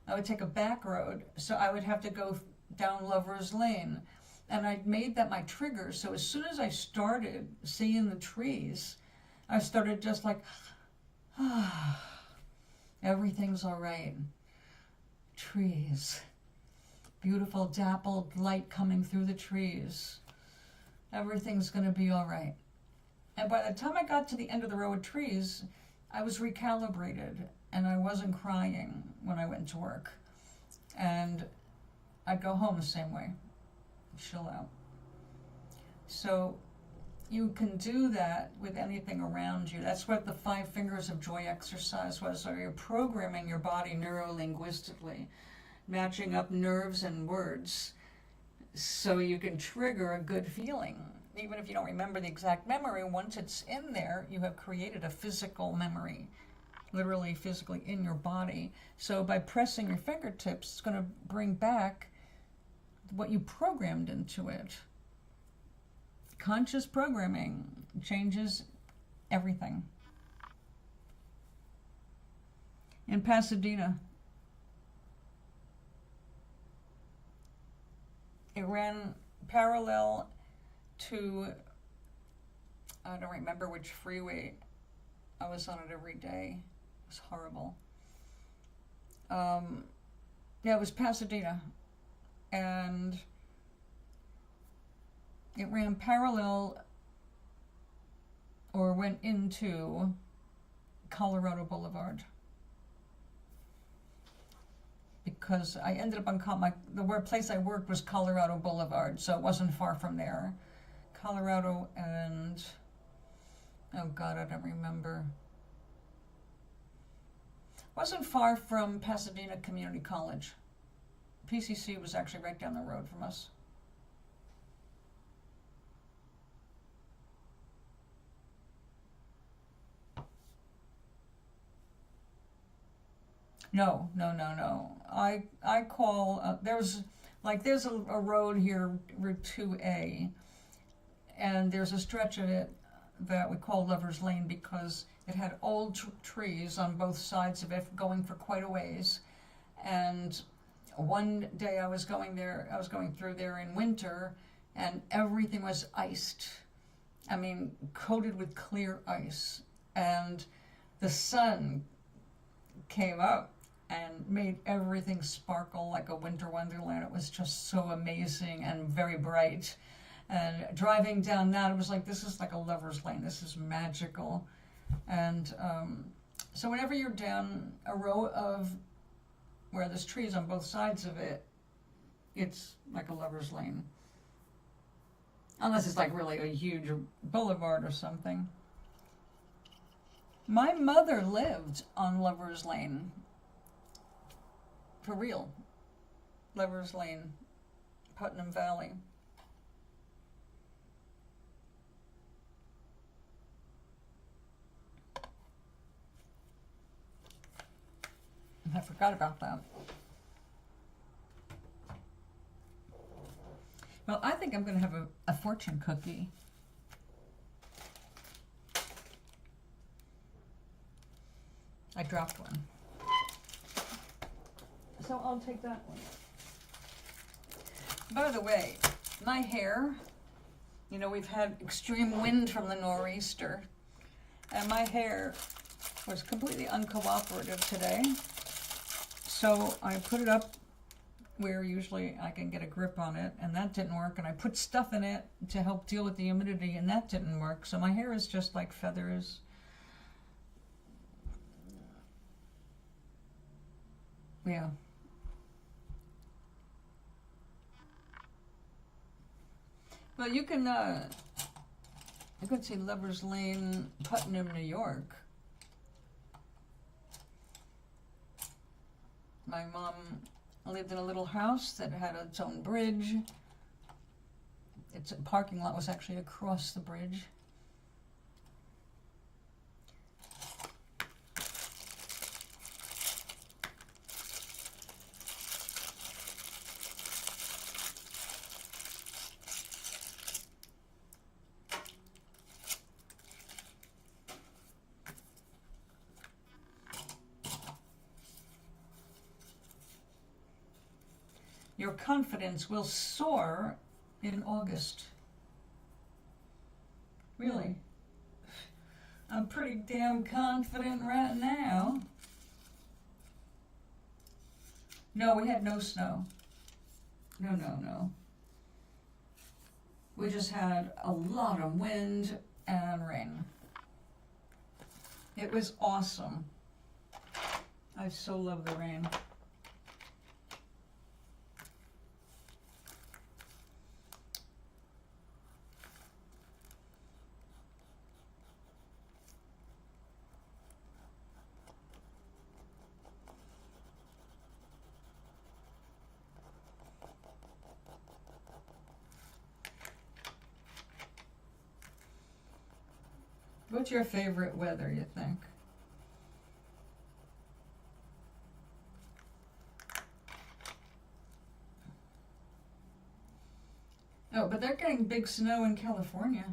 I would take a back road. So I would have to go down lover's lane. And I made that my trigger. So as soon as I started seeing the trees, I started just like, everything's all right. Trees. Beautiful dappled light coming through the trees. Everything's going to be all right. And by the time I got to the end of the row of trees, I was recalibrated and I wasn't crying when I went to work. And I'd go home the same way. Chill out. So you can do that with anything around you. That's what the 5 fingers of joy exercise was. So you're programming your body neuro-linguistically, matching up nerves and words so you can trigger a good feeling. Even if you don't remember the exact memory, once it's in there, you have created a physical memory, literally physically in your body. So by pressing your fingertips, it's going to bring back what you programmed into it. Conscious programming changes everything. In Pasadena, ran parallel to, I don't remember which freeway. I was on it every day. It was horrible. Yeah, it was Pasadena. And it ran parallel or went into Colorado Boulevard. Because I ended up on the place I worked was Colorado Boulevard, so it wasn't far from there. Colorado and, oh God, I don't remember. Wasn't far from Pasadena Community College. PCC was actually right down the road from us. No. I call, there's a road here, Route 2A, and there's a stretch of it that we call Lover's Lane because it had old trees on both sides of it going for quite a ways. And one day I was going through there in winter, and everything was iced. I mean, coated with clear ice. And the sun came up and made everything sparkle like a winter wonderland. It was just so amazing and very bright. And driving down that, it was like, this is like a lover's lane. This is magical. And so whenever you're down a row of where there's trees on both sides of it, it's like a lover's lane. Unless it's like really a huge boulevard or something. My mother lived on Lover's Lane. For real. Lover's Lane, Putnam Valley. I forgot about that. Well, I think I'm going to have a fortune cookie. I dropped one. So I'll take that one. By the way, my hair, you know, we've had extreme wind from the nor'easter, and my hair was completely uncooperative today. So I put it up where usually I can get a grip on it, and that didn't work. And I put stuff in it to help deal with the humidity, and that didn't work. So my hair is just like feathers. Yeah. Well, you can see Lover's Lane, Putnam, New York. My mom lived in a little house that had its own bridge. Its parking lot was actually across the bridge. Your confidence will soar in August. Really? I'm pretty damn confident right now. No, we had no snow. No. We just had a lot of wind and rain. It was awesome. I so love the rain. What's your favorite weather, you think? Oh, but they're getting big snow in California.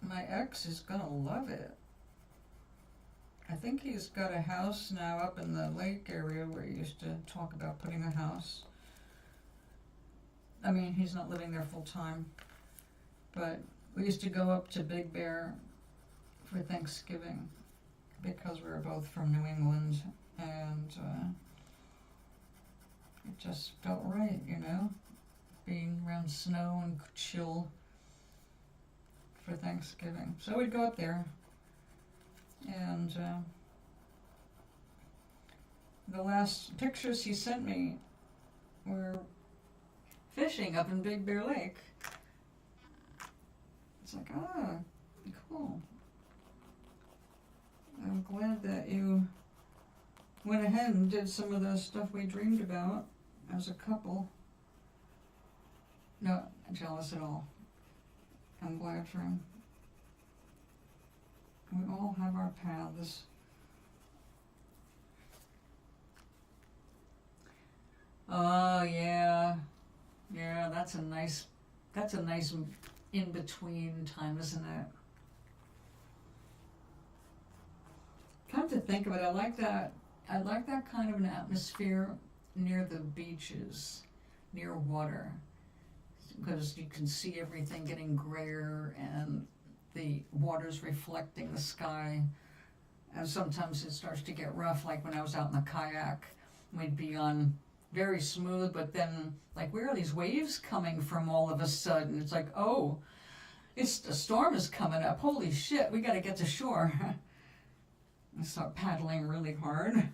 My ex is gonna love it. I think he's got a house now up in the lake area where he used to talk about putting a house. I mean, he's not living there full time, but we used to go up to Big Bear for Thanksgiving because we were both from New England, and it just felt right, you know, being around snow and chill for Thanksgiving. So we'd go up there, and the last pictures he sent me were fishing up in Big Bear Lake. It's like, ah, cool. I'm glad that you went ahead and did some of the stuff we dreamed about as a couple. Not jealous at all. I'm glad for him. We all have our paths. Oh yeah. Yeah, that's a nice in-between time, isn't it? Come to think of it, I like that kind of an atmosphere near the beaches, near water, because you can see everything getting grayer and the water's reflecting the sky. And sometimes it starts to get rough, like when I was out in the kayak, we'd be on very smooth, but then like, where are these waves coming from all of a sudden? It's like, oh, a storm is coming up. Holy shit, we got to get to shore. I start paddling really hard.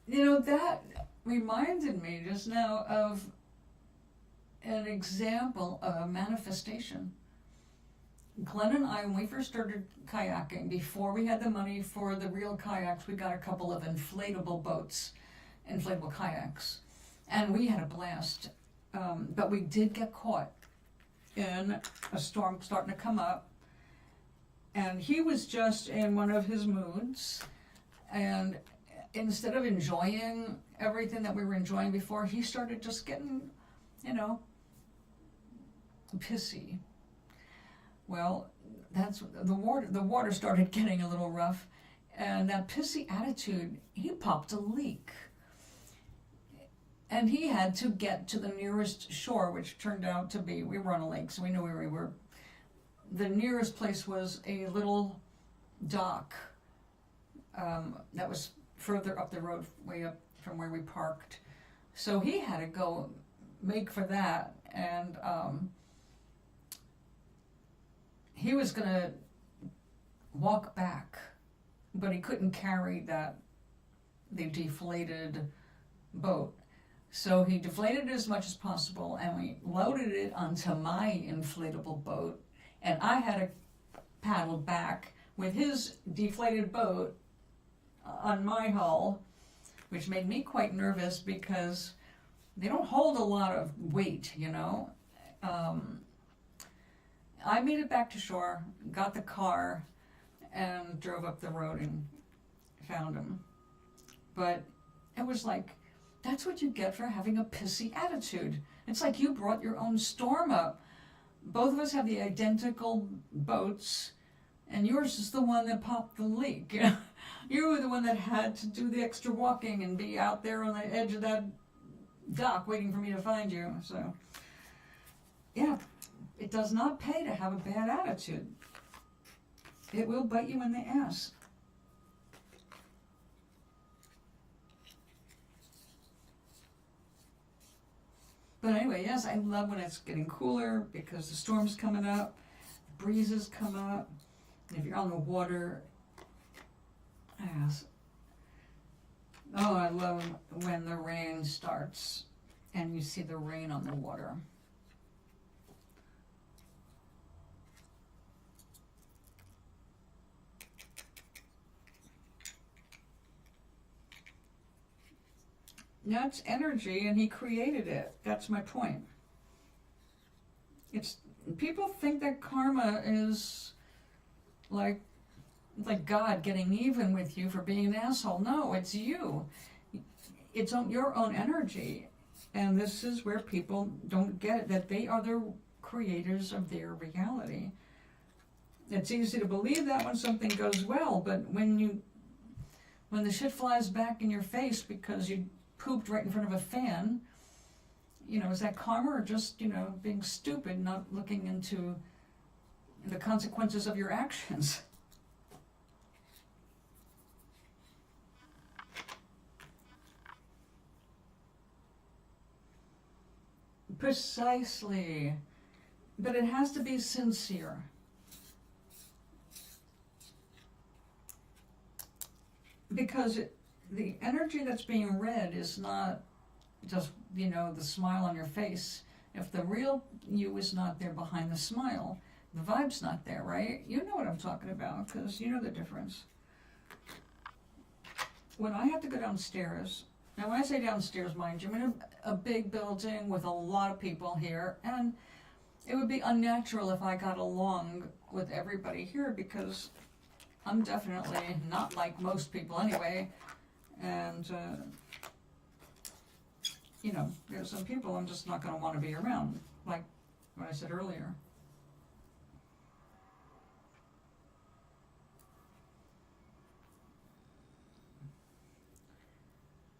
You know, that reminded me just now of an example of a manifestation. Glenn and I, when we first started kayaking, before we had the money for the real kayaks, we got a couple of inflatable boats, inflatable kayaks, and we had a blast. But we did get caught in a storm starting to come up, and he was just in one of his moods, and instead of enjoying everything that we were enjoying before, he started just getting, you know, pissy. Well, that's the water started getting a little rough, and that pissy attitude, he popped a leak. And he had to get to the nearest shore, which turned out to be, we were on a lake, so we knew where we were. The nearest place was a little dock that was further up the road, way up from where we parked. So he had to go make for that, and he was going to walk back, but he couldn't carry the deflated boat. So he deflated it as much as possible, and we loaded it onto my inflatable boat, and I had to paddle back with his deflated boat on my hull, which made me quite nervous because they don't hold a lot of weight, you know. I made it back to shore, got the car, and drove up the road and found him. But it was like, that's what you get for having a pissy attitude. It's like you brought your own storm up. Both of us have the identical boats, and yours is the one that popped the leak. You were the one that had to do the extra walking and be out there on the edge of that dock waiting for me to find you. So, yeah, it does not pay to have a bad attitude. It will bite you in the ass. But anyway, yes, I love when it's getting cooler because the storm's coming up, breezes come up, and if you're on the water, yes. Oh, I love when the rain starts and you see the rain on the water. That's energy, and he created it. That's my point. People think that karma is like It's like God getting even with you for being an asshole. No, it's you. It's your own energy. And this is where people don't get it, that they are the creators of their reality. It's easy to believe that when something goes well, but when the shit flies back in your face because you pooped right in front of a fan, is that karma or just, being stupid, not looking into the consequences of your actions? Precisely. But it has to be sincere. Because the energy that's being read is not just, the smile on your face. If the real you is not there behind the smile, the vibe's not there, right? You know what I'm talking about, because you know the difference. When I have to go downstairs, now when I say downstairs, mind you, I'm in a big building with a lot of people here, and it would be unnatural if I got along with everybody here, because I'm definitely not like most people anyway, and there's some people I'm just not going to want to be around, like what I said earlier.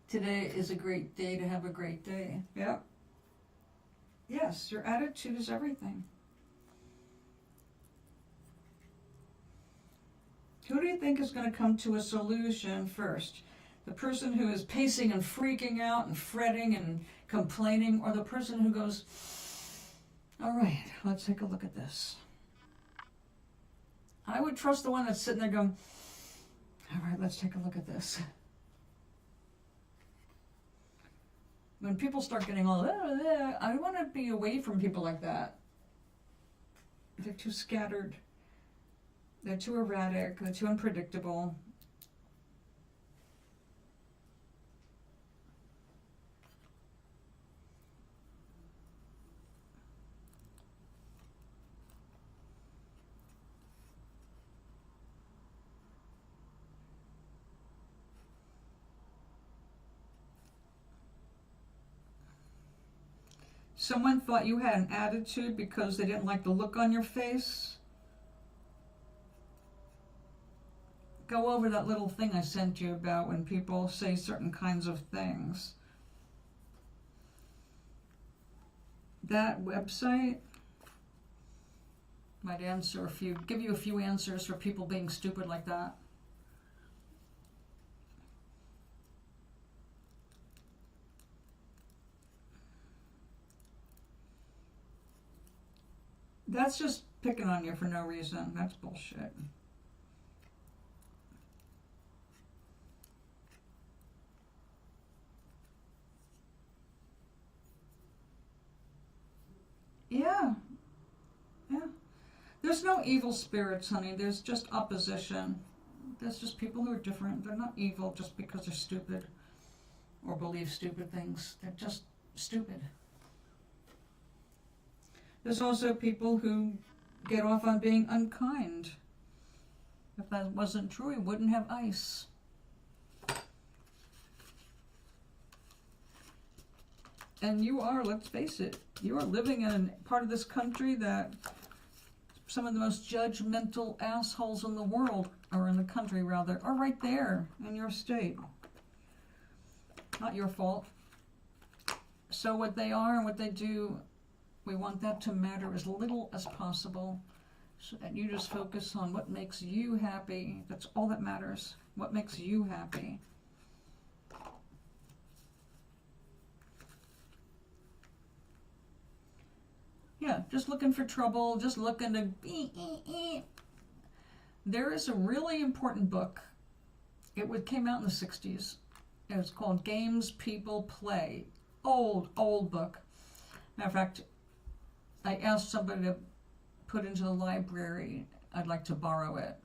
Today is a great day to have a great day. Yeah. Yes, your attitude is everything. Who do you think is going to come to a solution first? The person who is pacing and freaking out and fretting and complaining, or the person who goes, all right, let's take a look at this? I would trust the one that's sitting there going, all right, let's take a look at this. When people start getting all, I want to be away from people like that. They're too scattered. They're too erratic. They're too unpredictable. Someone thought you had an attitude because they didn't like the look on your face. Go over that little thing I sent you about when people say certain kinds of things. That website might give you a few answers for people being stupid like that. That's just picking on you for no reason. That's bullshit. Yeah. There's no evil spirits, honey. There's just opposition. There's just people who are different. They're not evil just because they're stupid or believe stupid things. They're just stupid. There's also people who get off on being unkind. If that wasn't true, we wouldn't have ice. And you are, let's face it, you are living in a part of this country that some of the most judgmental assholes in the world, or in the country rather, are right there in your state. Not your fault. So what they are and what they do, we want that to matter as little as possible, so that you just focus on what makes you happy. That's all that matters. What makes you happy. Yeah, just looking for trouble, just looking to... There is a really important book. It came out in the 60s. It was called Games People Play. Old book. Matter of fact, I asked somebody to put into the library. I'd like to borrow it.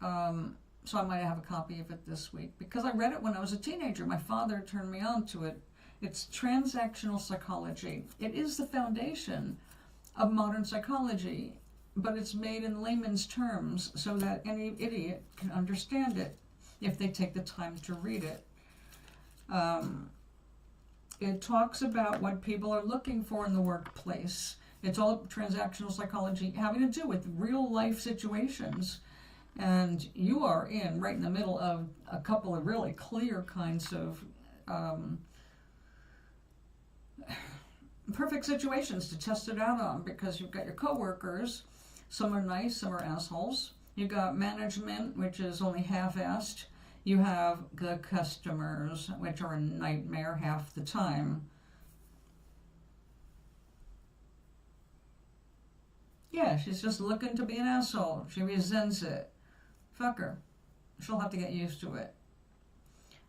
So I might have a copy of it this week. Because I read it when I was a teenager. My father turned me on to it. It's transactional psychology. It is the foundation of modern psychology. but it's made in layman's terms so that any idiot can understand it if they take the time to read it. It talks about what people are looking for in the workplace. It's all transactional psychology having to do with real life situations. And you are right in the middle of a couple of really clear kinds of perfect situations to test it out on, because you've got your coworkers. Some are nice, some are assholes. You've got management, which is only half-assed. You have the customers, which are a nightmare half the time. Yeah, she's just looking to be an asshole. She resents it. Fuck her. She'll have to get used to it.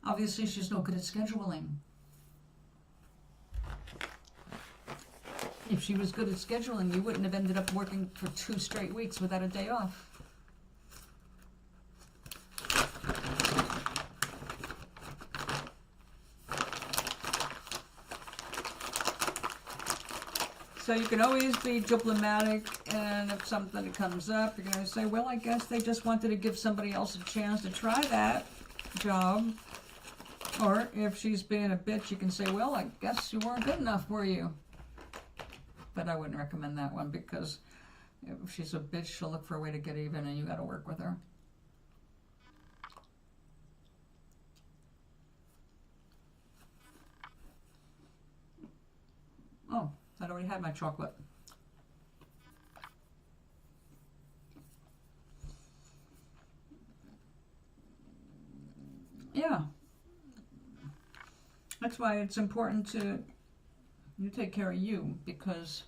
Obviously, she's no good at scheduling. If she was good at scheduling, you wouldn't have ended up working for 2 straight weeks without a day off. So you can always be diplomatic, and if something comes up, you're going to say, well, I guess they just wanted to give somebody else a chance to try that job. Or if she's being a bitch, you can say, well, I guess you weren't good enough, were you? But I wouldn't recommend that one, because if she's a bitch, she'll look for a way to get even, and you got to work with her. Oh, I'd already had my chocolate. Yeah. That's why it's important to you take care of you, because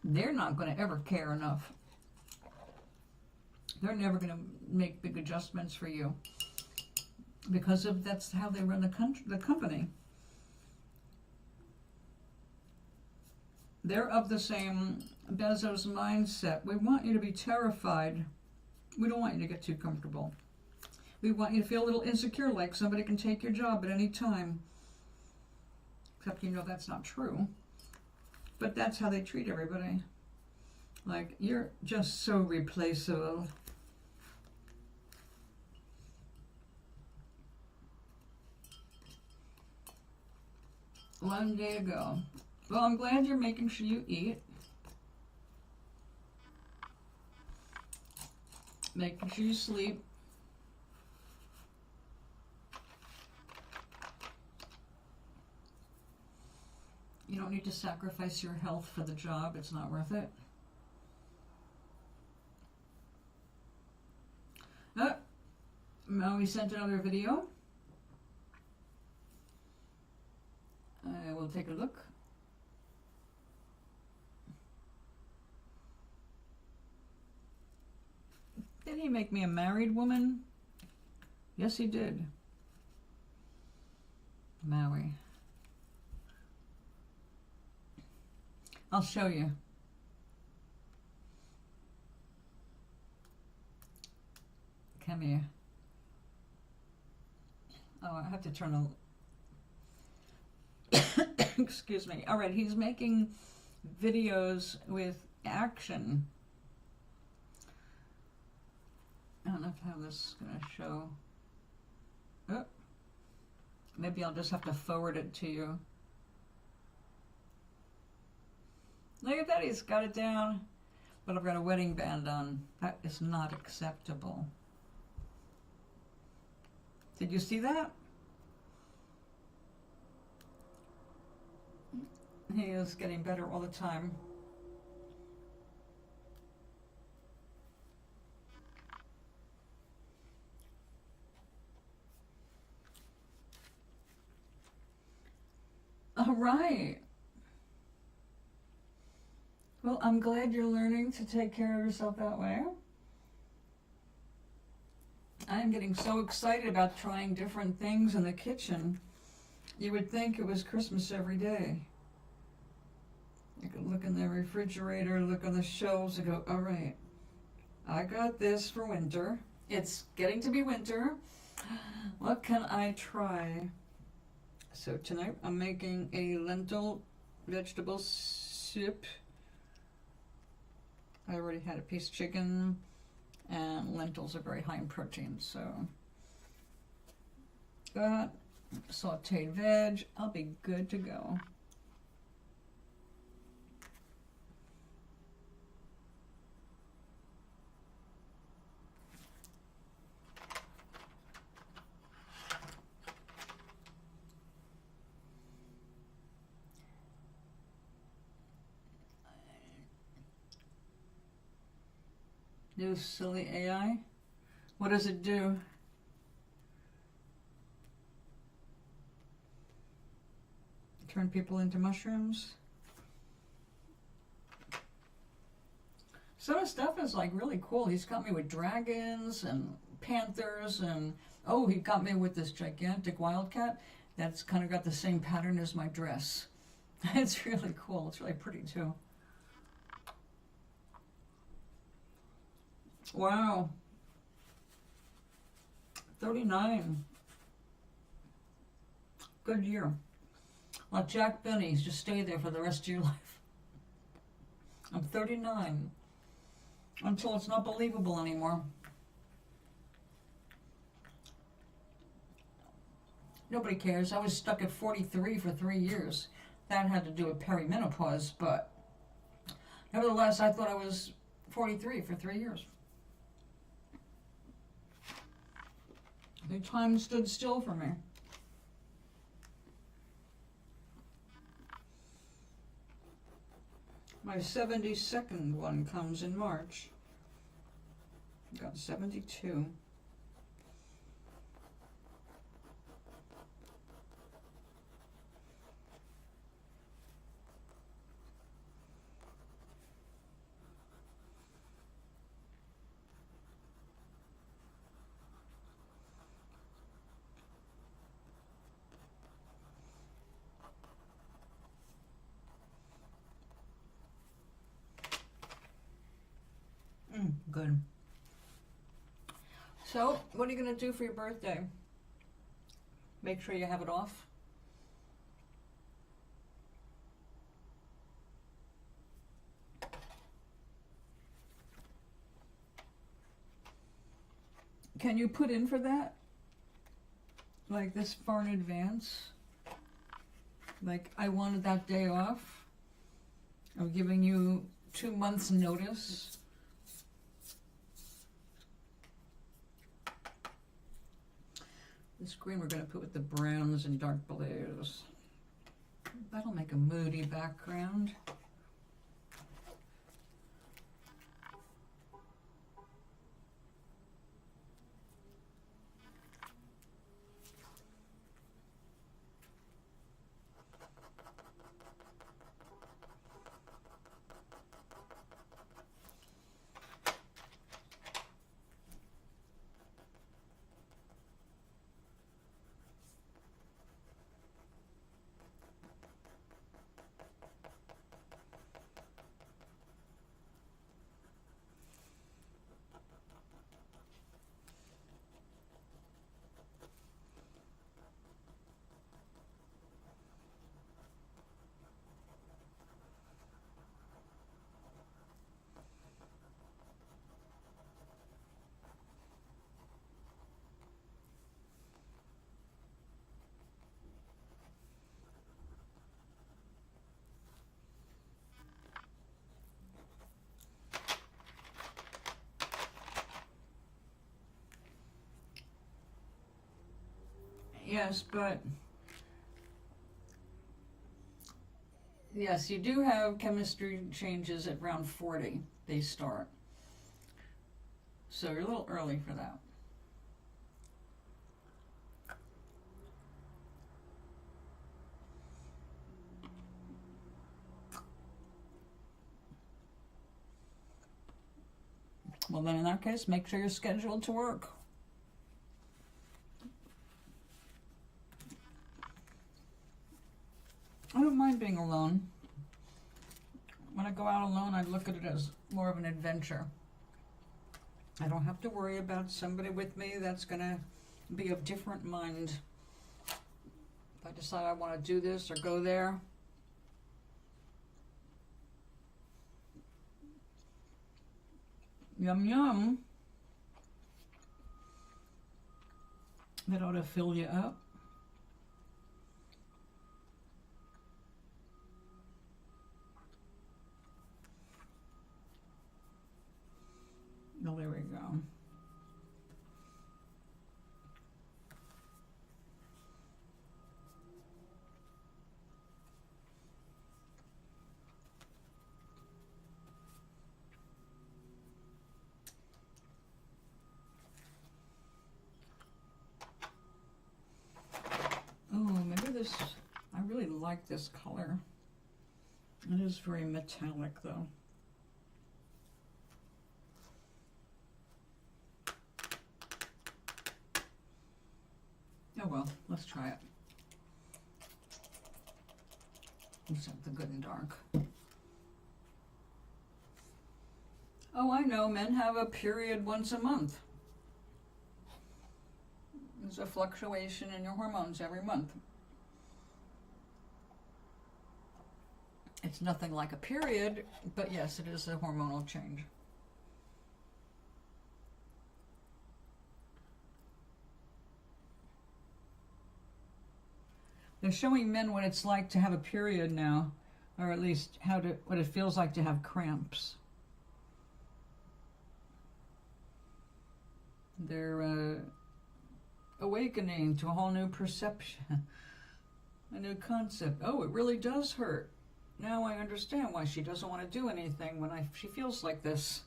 they're not going to ever care enough. They're never going to make big adjustments for you, because that's how they run the company. They're of the same Bezos mindset. We want you to be terrified. We don't want you to get too comfortable. We want you to feel a little insecure, like somebody can take your job at any time. Except you know that's not true. But that's how they treat everybody. Like, you're just so replaceable. One day ago. Well, I'm glad you're making sure you eat. Making sure you sleep. You don't need to sacrifice your health for the job. It's not worth it. Oh, Maui sent another video. I will take a look. Did he make me a married woman? Yes, he did. Maui. I'll show you. Come here. Oh, I have to turn the... Excuse me. All right, he's making videos with action. I don't know how this is going to show. Oh, maybe I'll just have to forward it to you. Look at that, he's got it down. But I've got a wedding band on. That is not acceptable. Did you see that? He is getting better all the time. All right. Well, I'm glad you're learning to take care of yourself that way. I'm getting so excited about trying different things in the kitchen. You would think it was Christmas every day. You could look in the refrigerator, look on the shelves, and go, all right, I got this for winter. It's getting to be winter. What can I try? So tonight I'm making a lentil vegetable soup. I already had a piece of chicken, and lentils are very high in protein, so that, sauteed veg, I'll be good to go. New silly AI? What does it do? Turn people into mushrooms? Some of the stuff is like really cool. He's got me with dragons and panthers, and oh, he got me with this gigantic wildcat that's kind of got the same pattern as my dress. It's really cool. It's really pretty too. Wow. 39. Good year. Like Jack Benny's, just stay there for the rest of your life. I'm 39. Until it's not believable anymore. Nobody cares. I was stuck at 43 for 3 years. That had to do with perimenopause, but nevertheless, I thought I was 43 for 3 years. The time stood still for me. My 72nd one comes in March. Got 72. Good. So, what are you going to do for your birthday? Make sure you have it off. Can you put in for that? Like this far in advance? Like, I wanted that day off. I'm giving you 2 months notice. This green we're going to put with the browns and dark blues. That'll make a moody background. Yes, but yes, you do have chemistry changes at around 40. They start. So you're a little early for that. Well, then in that case, make sure you're scheduled to work. I don't mind being alone. When I go out alone, I look at it as more of an adventure. I don't have to worry about somebody with me that's going to be of different mind. If I decide I want to do this or go there, Yum, yum. That ought to fill you up. Oh, there we go. Oh, maybe this, I really like this color. It is very metallic though. Oh well, let's try it. Let's have the good and dark. Oh, I know, men have a period once a month. There's a fluctuation in your hormones every month. It's nothing like a period, but yes, it is a hormonal change. They're showing men what it's like to have a period now, or at least what it feels like to have cramps. They're awakening to a whole new perception, a new concept. Oh, it really does hurt. Now I understand why she doesn't want to do anything when she feels like this.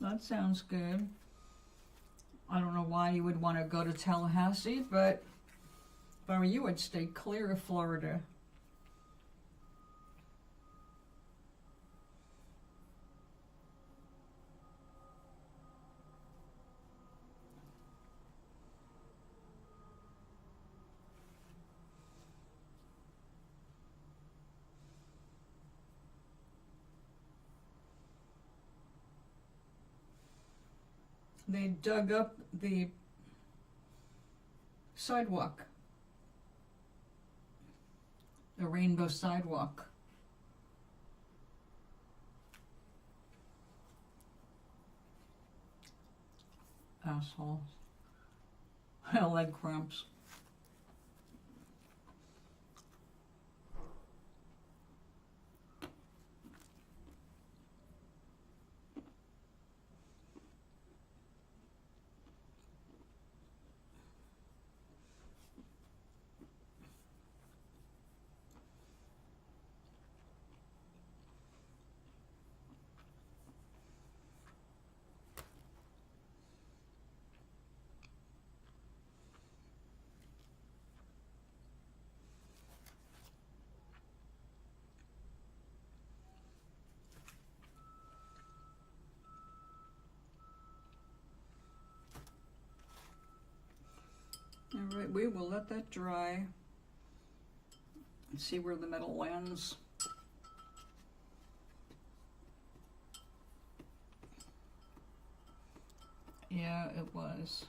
That sounds good. I don't know why you would want to go to Tallahassee, but if I were you, I'd stay clear of Florida. They dug up the sidewalk, the rainbow sidewalk. Assholes. Leg cramps. All right, we will let that dry and see where the metal lands. Yeah, it was.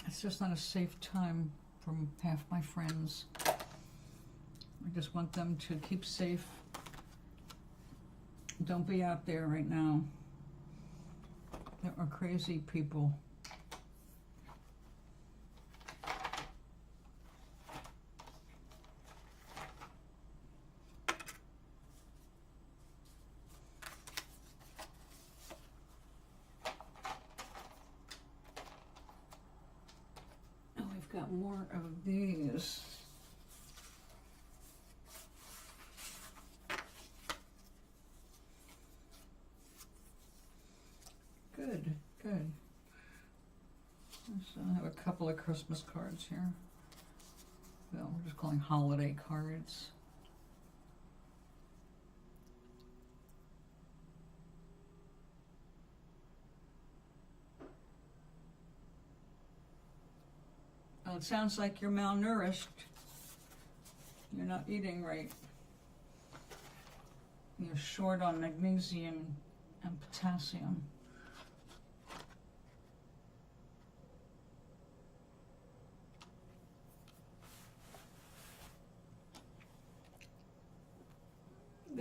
It's just not a safe time for half my friends. I just want them to keep safe. Don't be out there right now. There are crazy people. Got more of these. Good, good. So I have a couple of Christmas cards here. Well, we're just calling holiday cards. Well, it sounds like you're malnourished. You're not eating right. You're short on magnesium and potassium.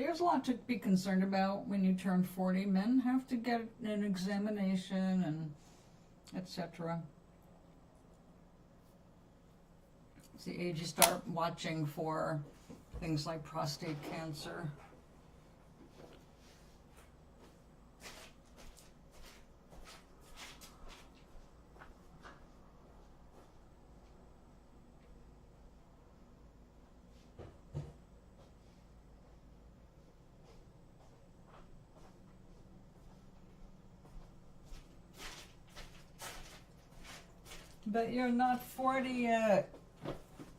there's a lot to be concerned about when you turn 40. Men have to get an examination and etc. It's the age you start watching for things like prostate cancer. But you're not 40 yet.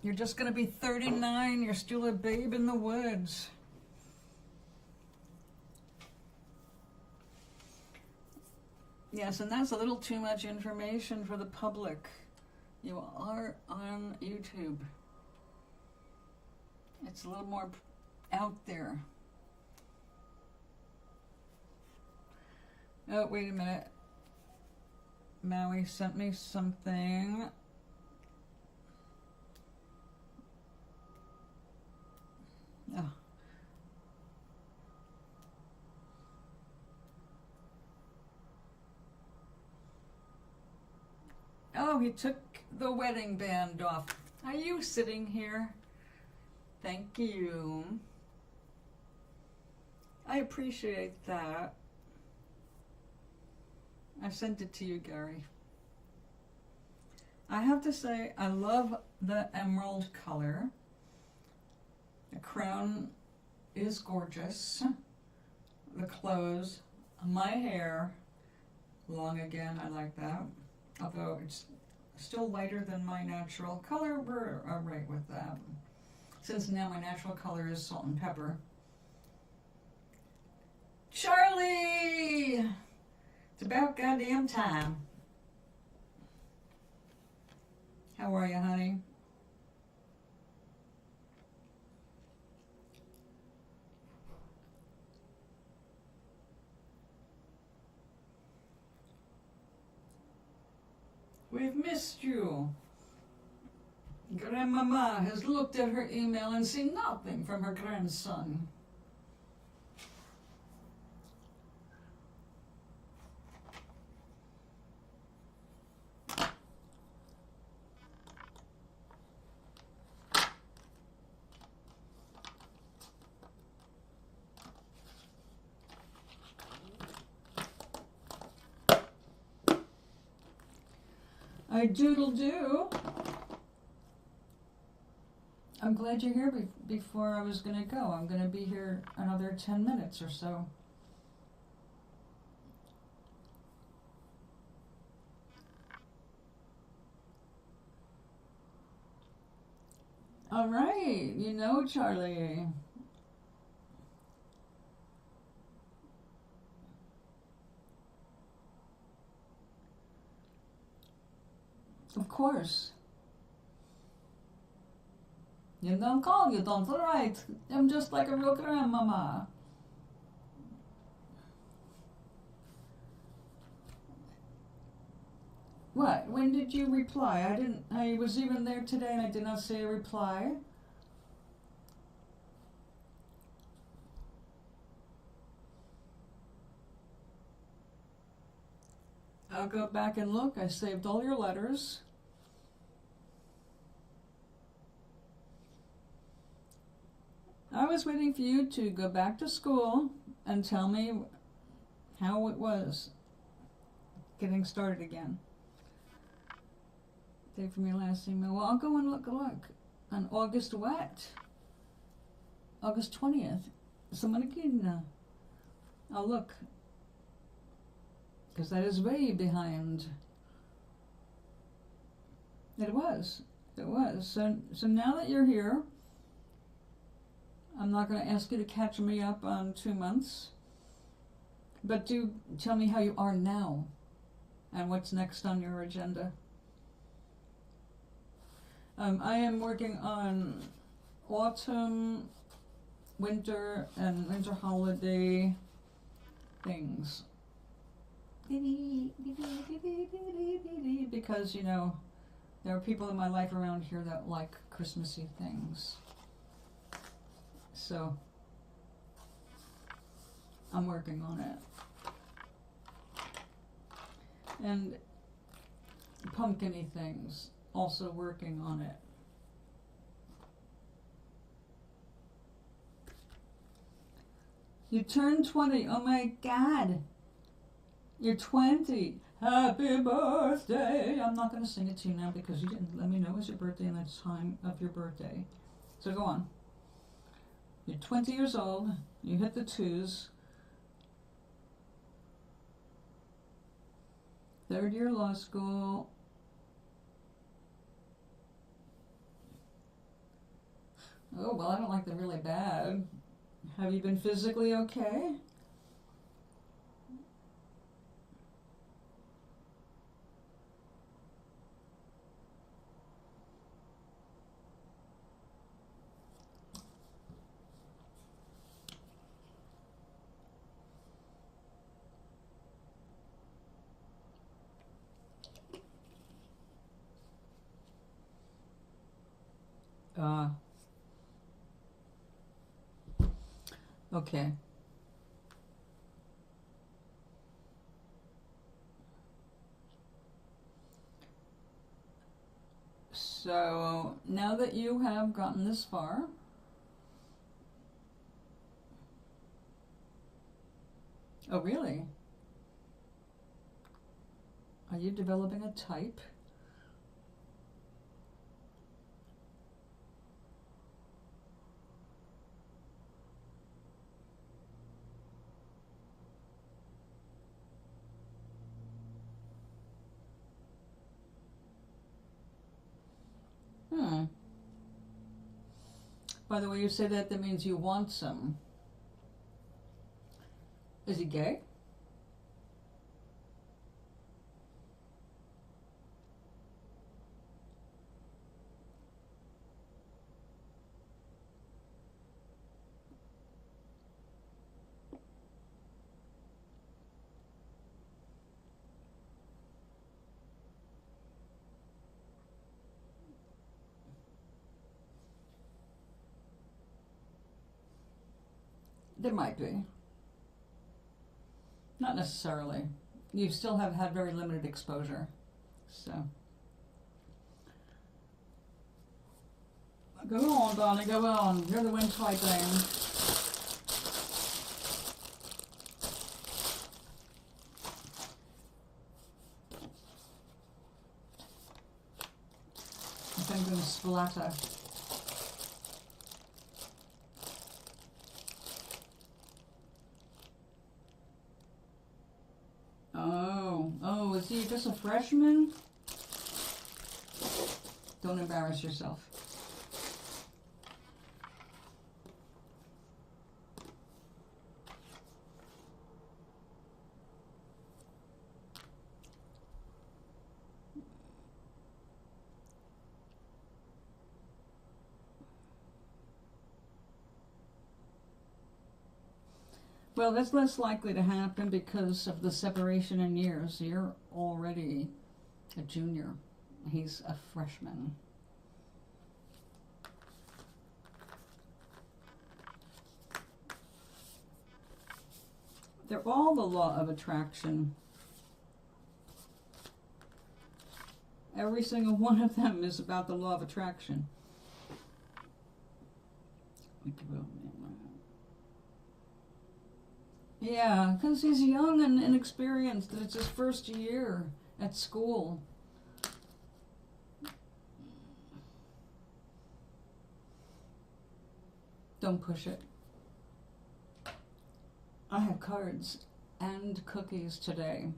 You're just going to be 39. You're still a babe in the woods. Yes, and that's a little too much information for the public. You are on YouTube. It's a little more out there. Oh, wait a minute. Maui sent me something. Oh. Oh, he took the wedding band off. Are you sitting here? Thank you. I appreciate that. I sent it to you, Gary. I have to say, I love the emerald color. The crown is gorgeous. The clothes, my hair, long again, I like that. Although it's still lighter than my natural color, we're all right with that. Since now my natural color is salt and pepper. Charlie! It's about goddamn time. How are you, honey? We've missed you. Grandmama has looked at her email and seen nothing from her grandson. I doodle-do. I'm glad you're here before I was going to go. I'm going to be here another 10 minutes or so. All right, you know, Charlie. Of course. You don't call, you don't write. I'm just like a real grandmama. What? When did you reply? I was even there today and I did not say a reply. I'll go back and look. I saved all your letters. I was waiting for you to go back to school and tell me how it was getting started again. Day from your last email. Well, I'll go and look. On August what? August 20th. I'll look. Because that is way behind. It was. So now that you're here, I'm not going to ask you to catch me up on 2 months. But do tell me how you are now and what's next on your agenda. I am working on autumn, winter, and winter holiday things. Because, you know, there are people in my life around here that like Christmassy things. So, I'm working on it. And pumpkin-y things, also working on it. You turned 20. Oh my God. You're 20. Happy birthday. I'm not going to sing it to you now because you didn't let me know it was your birthday and the time of your birthday. So go on. You're 20 years old. You hit the twos. Third year law school. Oh, well, I don't like the really bad. Have you been physically okay? Okay. So now that you have gotten this far, oh really? Are you developing a type? By the way you say that, that means you want some. Is he gay? There might be. Not necessarily. You still have had very limited exposure. So. Go on, darling, go on. You're the wind typing. I think I'm going to splatter. Oh, is he just a freshman? Don't embarrass yourself. Well, that's less likely to happen because of the separation in years. You're already a junior. He's a freshman. They're all the law of attraction. Every single one of them is about the law of attraction. Yeah, because he's young and inexperienced. It's his first year at school. Don't push it. I have cards and cookies today.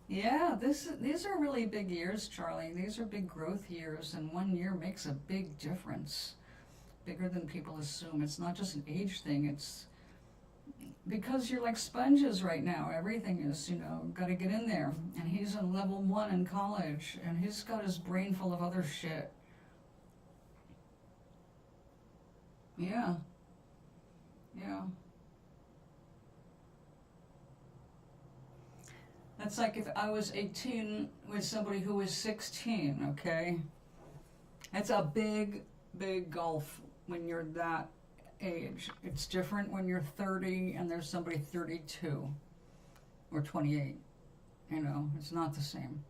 Yeah, these are really big years, Charlie. These are big growth years, and 1 year makes a big difference. Bigger than people assume. It's not just an age thing, it's because you're like sponges right now. Everything is, got to get in there. And he's in level 1 in college, and he's got his brain full of other shit. Yeah. Yeah. That's like if I was 18 with somebody who was 16, okay? That's a big, big gulf when you're that age. It's different when you're 30 and there's somebody 32 or 28. You know, it's not the same.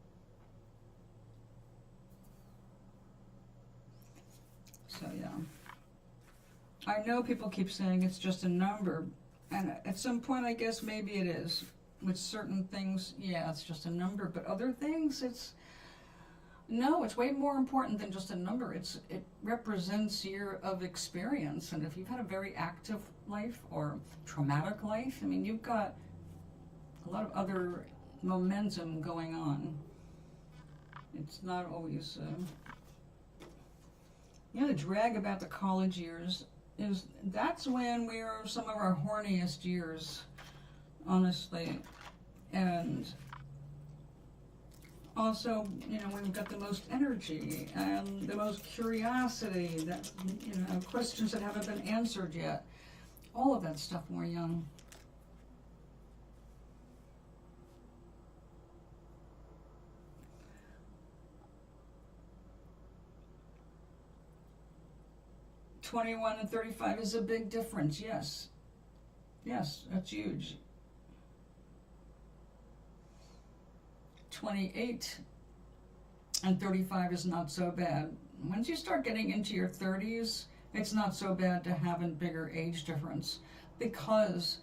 So, yeah. I know people keep saying it's just a number, and at some point I guess maybe it is. With certain things, yeah, it's just a number, but other things, it's way more important than just a number. It represents year of experience, and if you've had a very active life or traumatic life, I mean, you've got a lot of other momentum going on. It's not always, the drag about the college years is that's when we are some of our horniest years, honestly. And also, we've got the most energy and the most curiosity, that, questions that haven't been answered yet. All of that stuff when we're young. "21 and 35 is a big difference." Yes. Yes, that's huge. 28 and 35 is not so bad. Once you start getting into your 30s, it's not so bad to have a bigger age difference, because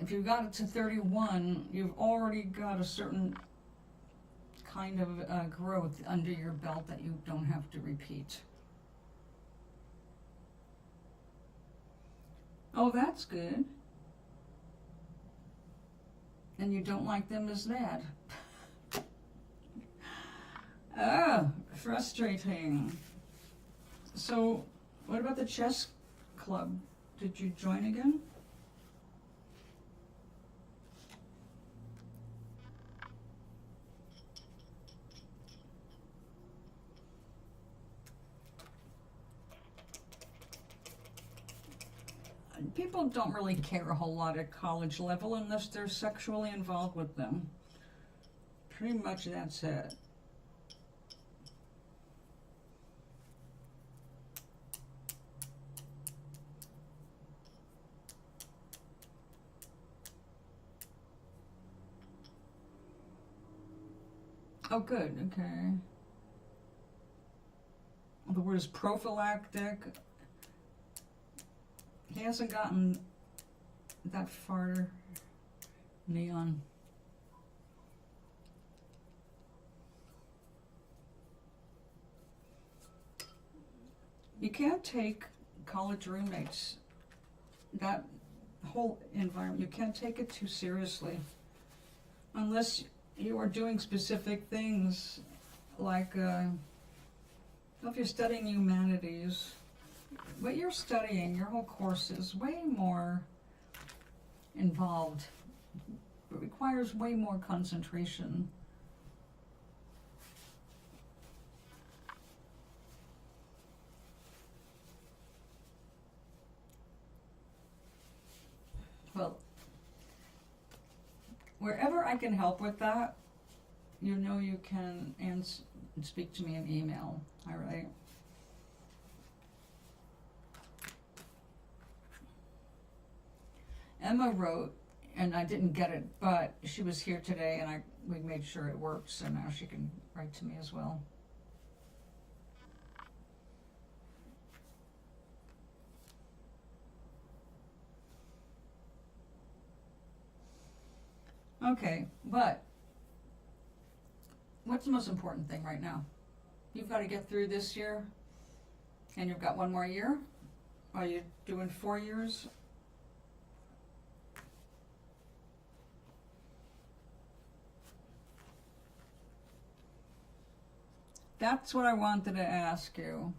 if you got it to 31, you've already got a certain kind of growth under your belt that you don't have to repeat. Oh, that's good. And you don't like them as bad. Frustrating. So, what about the chess club? Did you join again? People don't really care a whole lot at college level unless they're sexually involved with them. Pretty much that's it. Oh, good, okay. The word is prophylactic. He hasn't gotten that far, Neon. You can't take college roommates, that whole environment, you can't take it too seriously. Unless you are doing specific things, like if you're studying humanities, what you're studying, your whole course is way more involved. It requires way more concentration. Well, wherever I can help with that, you can speak to me in email, all right? Emma wrote, and I didn't get it, but she was here today, and we made sure it worked, so now she can write to me as well. Okay, but what's the most important thing right now? You've got to get through this year, and you've got one more year? Are you doing 4 years? That's what I wanted to ask you.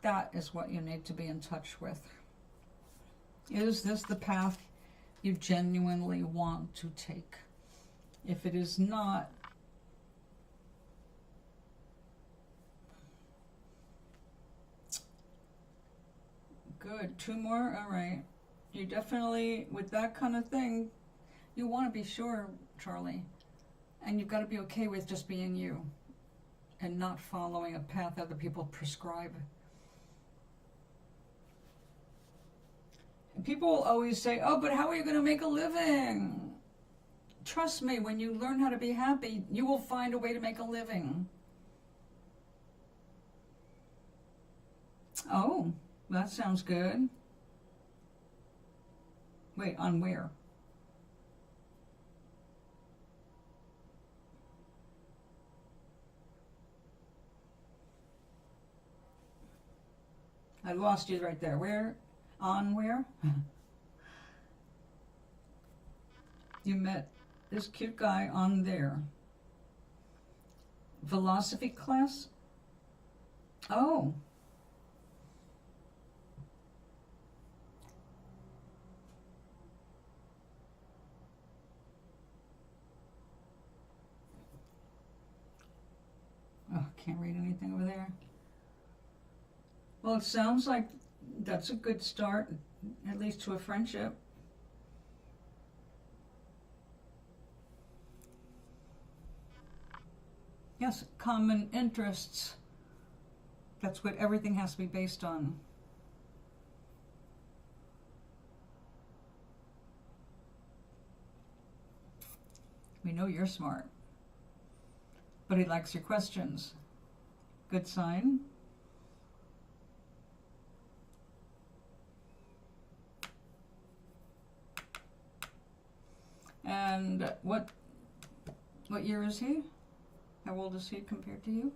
That is what you need to be in touch with. Is this the path you genuinely want to take? If it is not, good. 2 more? All right. You definitely, with that kind of thing, You want to be sure, Charlie, and you've got to be okay with just being you and not following a path other people prescribe. And people will always say, oh, but how are you going to make a living? Trust me, when you learn how to be happy, you will find a way to make a living. Oh, that sounds good. Wait, on where? I lost you right there. Where? On where? You met this cute guy on there. Philosophy class? Oh. Oh, can't read anything over there. Well, it sounds like that's a good start, at least to a friendship. Yes, common interests. That's what everything has to be based on. We know you're smart, but he likes your questions. Good sign. And what year is he? How old is he compared to you?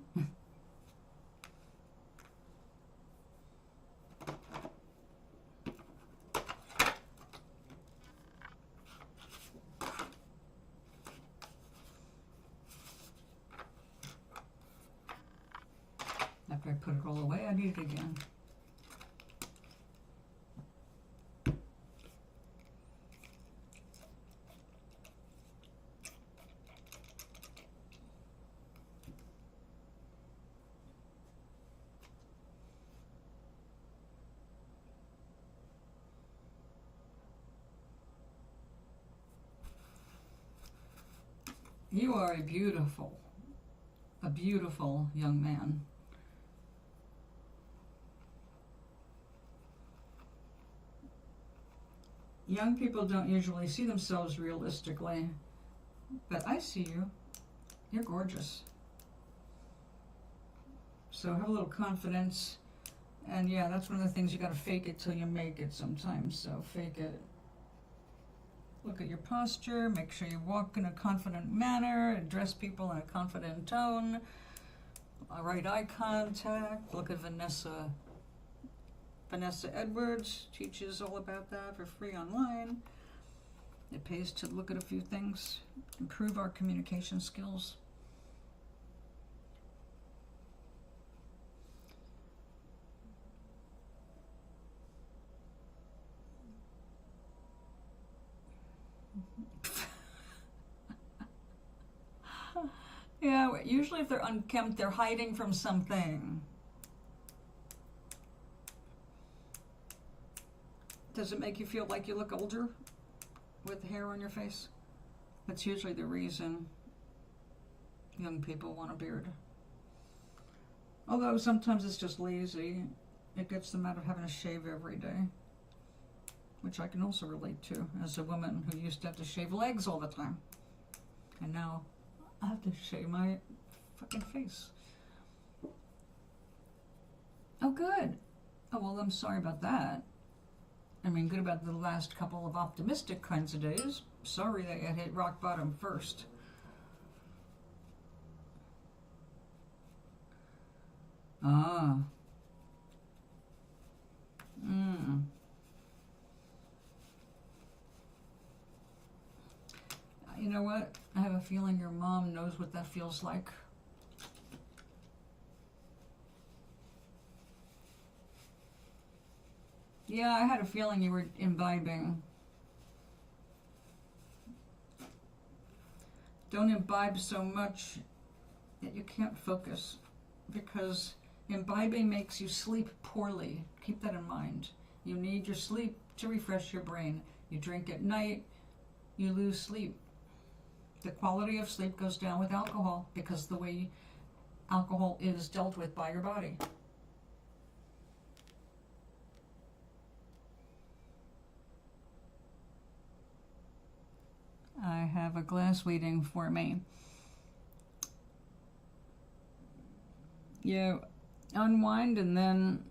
After I put it all away, I need it again. You are a beautiful young man. Young people don't usually see themselves realistically, but I see you. You're gorgeous. So have a little confidence. And yeah, that's one of the things, you gotta fake it till you make it sometimes, so fake it. Look at your posture, make sure you walk in a confident manner, address people in a confident tone, right eye contact. Look at Vanessa Edwards teaches all about that for free online. It pays to look at a few things, improve our communication skills. Yeah, usually if they're unkempt, they're hiding from something. Does it make you feel like you look older with hair on your face? That's usually the reason young people want a beard. Although sometimes it's just lazy. It gets them out of having to shave every day, which I can also relate to as a woman who used to have to shave legs all the time. And now I have to shave my fucking face. Oh, good. Oh, well, I'm sorry about that. I mean, good about the last couple of optimistic kinds of days. Sorry that you hit rock bottom first. Ah. You know what? I have a feeling your mom knows what that feels like. Yeah, I had a feeling you were imbibing. Don't imbibe so much that you can't focus, because imbibing makes you sleep poorly. Keep that in mind. You need your sleep to refresh your brain. You drink at night, you lose sleep. The quality of sleep goes down with alcohol because the way alcohol is dealt with by your body. I have a glass waiting for me. You unwind and then...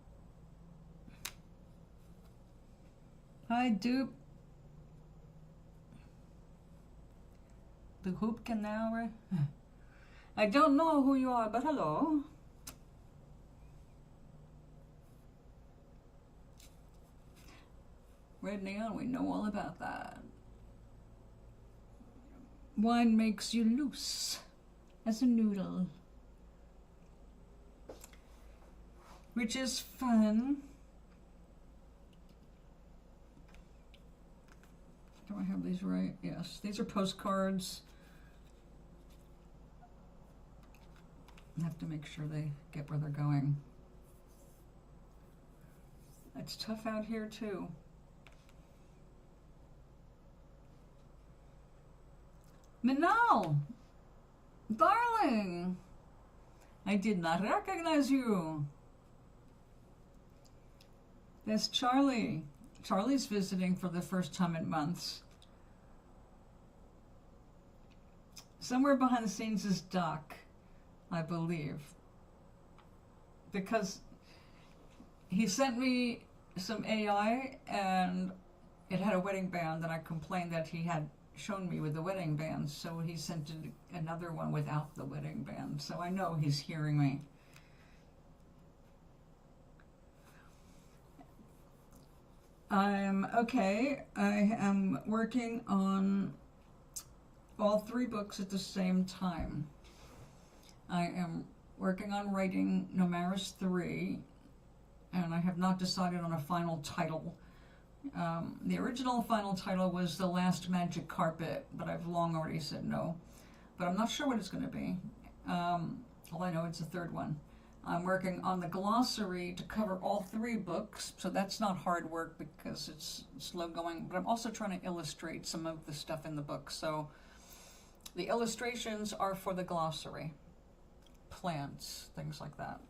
Hi, dupe. The hoop can now... I don't know who you are, but hello. Red neon, we know all about that. Wine makes you loose as a noodle, which is fun. Do I have these right? Yes, these are postcards. I have to make sure they get where they're going. It's tough out here too. Minal, darling, I did not recognize you. There's Charlie. Charlie's visiting for the first time in months. Somewhere behind the scenes is Doc, I believe, because he sent me some AI and it had a wedding band, and I complained that he had shown me with the wedding band, so he sent another one without the wedding band, so I know he's hearing me. I'm okay. I am working on all 3 books at the same time. I am working on writing Nomaris 3, and I have not decided on a final title. The original final title was The Last Magic Carpet, but I've long already said no. But I'm not sure what it's going to be. All I know it's the 3rd one. I'm working on the glossary to cover all 3 books, so that's not hard work because it's slow going. But I'm also trying to illustrate some of the stuff in the book. So the illustrations are for the glossary. Plants, things like that.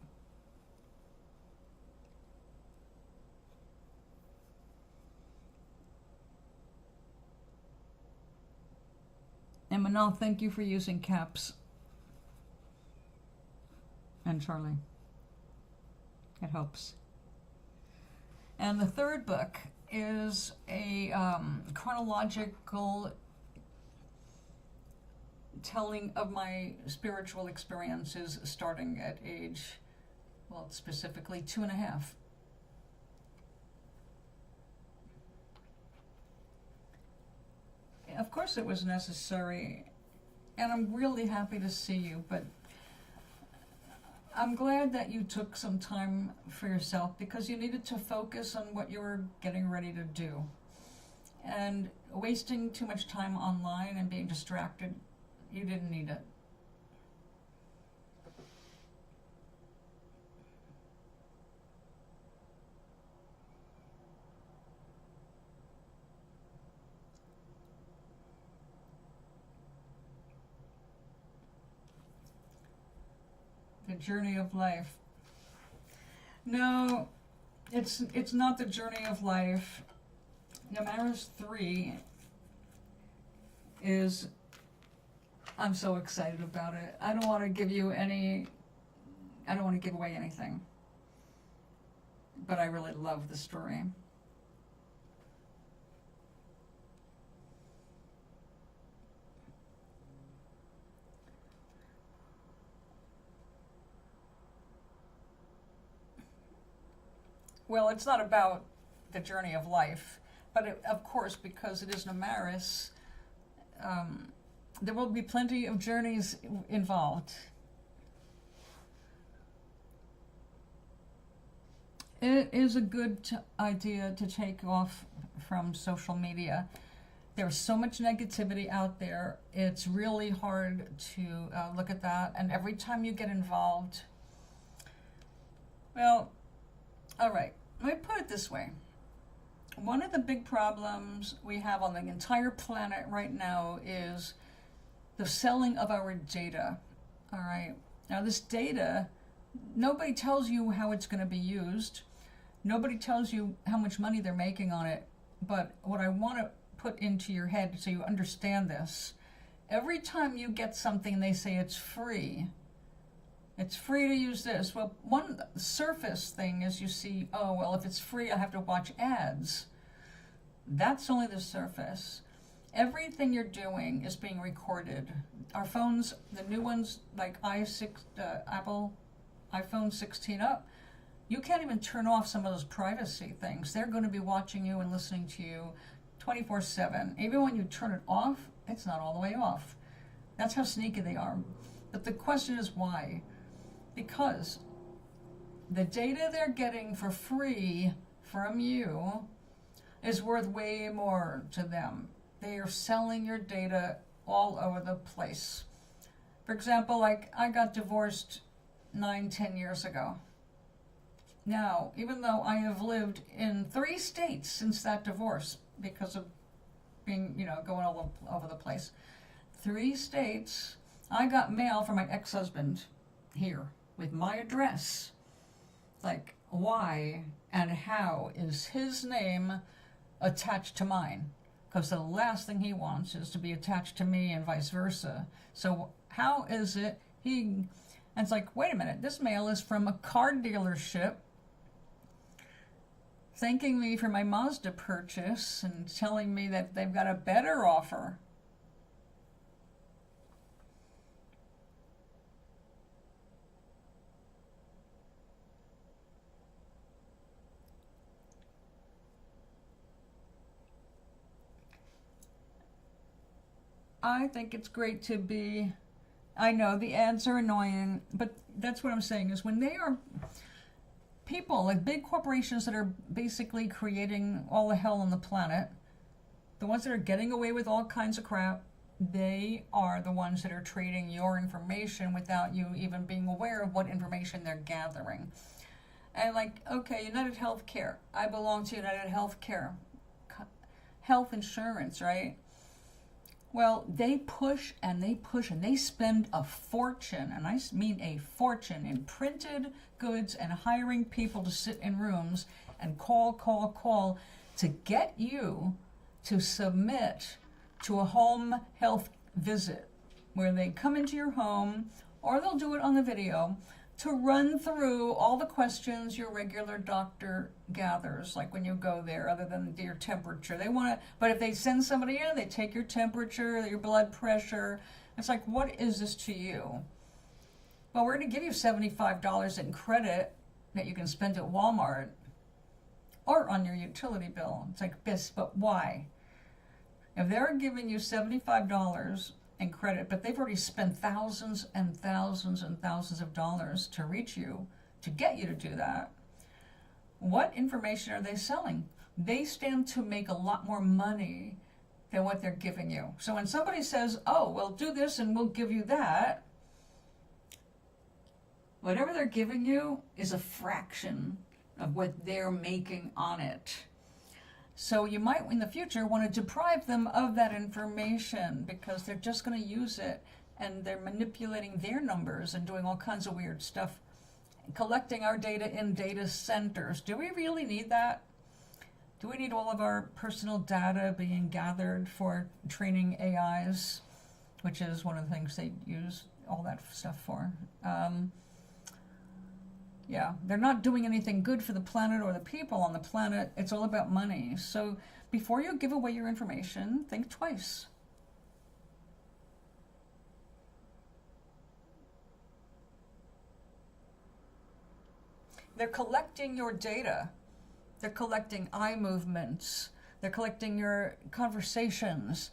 And Manal, thank you for using caps. And Charlie. It helps. And the 3rd book is a chronological telling of my spiritual experiences starting at age, well, specifically 2.5. Of course it was necessary, and I'm really happy to see you, but I'm glad that you took some time for yourself because you needed to focus on what you were getting ready to do. And wasting too much time online and being distracted, you didn't need it. The journey of life. No, it's not the journey of life. Nomaris 3 is, I'm so excited about it. I don't want to give away anything. But I really love the story. Well, it's not about the journey of life, but of course, because it is Nomaris, there will be plenty of journeys involved. It is a good idea to take off from social media. There's so much negativity out there. It's really hard to look at that. And every time you get involved, well, all right, let me put it this way. One of the big problems we have on the entire planet right now is the selling of our data. All right. Now, this data, nobody tells you how it's going to be used. Nobody tells you how much money they're making on it. But what I want to put into your head so you understand this, every time you get something, they say it's free. It's free to use this. Well, one surface thing is you see, oh, well, if it's free, I have to watch ads. That's only the surface. Everything you're doing is being recorded. Our phones, the new ones, like Apple iPhone 16 up, you can't even turn off some of those privacy things. They're going to be watching you and listening to you 24/7. Even when you turn it off, it's not all the way off. That's how sneaky they are. But the question is why? Because the data they're getting for free from you is worth way more to them. They are selling your data all over the place. For example, like I got divorced 9-10 years ago. Now, even though I have lived in 3 states since that divorce because of being, going all over the place, 3 states, I got mail from my ex-husband here with my address. Like, why and how is his name attached to mine? Because the last thing he wants is to be attached to me and vice versa. So how is it and it's like, wait a minute, this mail is from a car dealership thanking me for my Mazda purchase and telling me that they've got a better offer. I think it's great to be, I know the ads are annoying, but that's what I'm saying is when they are people, like big corporations that are basically creating all the hell on the planet, the ones that are getting away with all kinds of crap, they are the ones that are trading your information without you even being aware of what information they're gathering. And like, okay, United Healthcare, I belong to United Healthcare, health insurance, right? Well, they push and they push and they spend a fortune, and I mean a fortune, in printed goods and hiring people to sit in rooms and call to get you to submit to a home health visit where they come into your home, or they'll do it on the video, to run through all the questions your regular doctor gathers, like when you go there, other than your temperature. They want to, but if they send somebody in, they take your temperature, your blood pressure. It's like, what is this to you? Well, we're going to give you $75 in credit that you can spend at Walmart or on your utility bill. It's like, but why? If they're giving you $75 in credit, but they've already spent thousands and thousands and thousands of dollars to reach you, to get you to do that, what information are they selling? They stand to make a lot more money than what they're giving you. So when somebody says, oh, well, do this and we'll give you that, whatever they're giving you is a fraction of what they're making on it. So you might, in the future, want to deprive them of that information because they're just going to use it, and they're manipulating their numbers and doing all kinds of weird stuff, collecting our data in data centers. Do we really need that? Do we need all of our personal data being gathered for training AIs, which is one of the things they use all that stuff for? Yeah, they're not doing anything good for the planet or the people on the planet. It's all about money. So before you give away your information, think twice. They're collecting your data. They're collecting eye movements. They're collecting your conversations.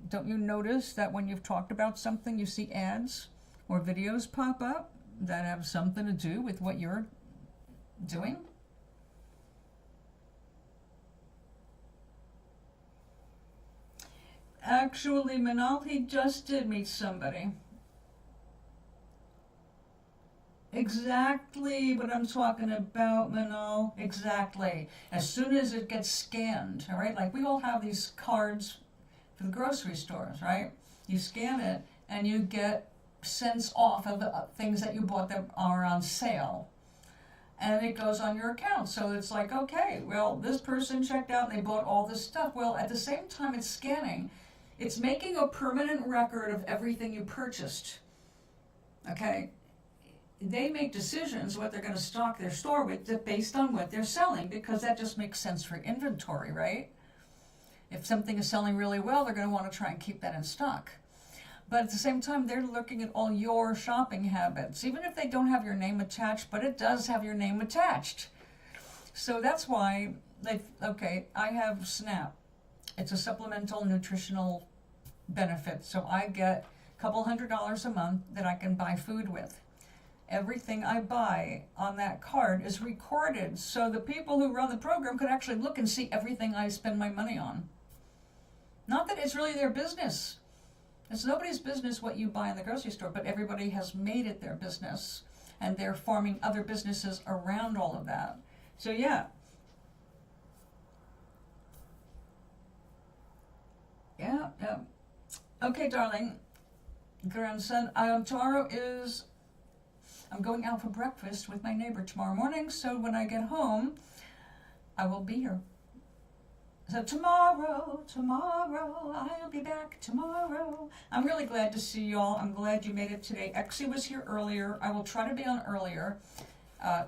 Don't you notice that when you've talked about something, you see ads or videos pop up that have something to do with what you're doing? Actually, Manal, he just did meet somebody. exactly what I'm talking about, Manal. Exactly. As soon as it gets scanned, all right? Like we all have these cards for the grocery stores, right? You scan it and you get cents off of the things that you bought that are on sale. And it goes on your account. So it's like, okay, well, this person checked out and they bought all this stuff. Well, at the same time it's scanning, it's making a permanent record of everything you purchased. Okay? They make decisions what they're going to stock their store with based on what they're selling, because that just makes sense for inventory, right? If something is selling really well, they're going to want to try and keep that in stock. But at the same time, they're looking at all your shopping habits, even if they don't have your name attached, but it does have your name attached. So that's why I have SNAP. It's a supplemental nutritional benefit. So I get a couple $100 a month that I can buy food with. Everything I buy on that card is recorded, so the people who run the program could actually look and see everything I spend my money on. Not that it's really their business. It's nobody's business what you buy in the grocery store, but everybody has made it their business, and they're forming other businesses around all of that. So yeah. Yeah. Okay, darling. Grandson, tomorrow is... I'm going out for breakfast with my neighbor tomorrow morning, so when I get home, I will be here. So tomorrow, I'll be back tomorrow. I'm really glad to see y'all. I'm glad you made it today. Exie was here earlier. I will try to be on earlier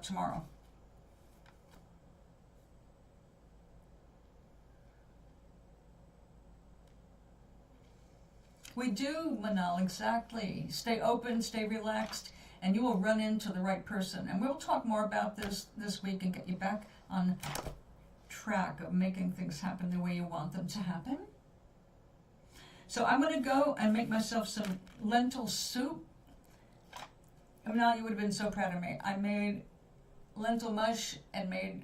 tomorrow. We do, Manal, exactly. Stay open, stay relaxed, and you will run into the right person. And we'll talk more about this week and get you back on track of making things happen the way you want them to happen. So I'm going to go and make myself some lentil soup. Now you would have been so proud of me. I made lentil mush and made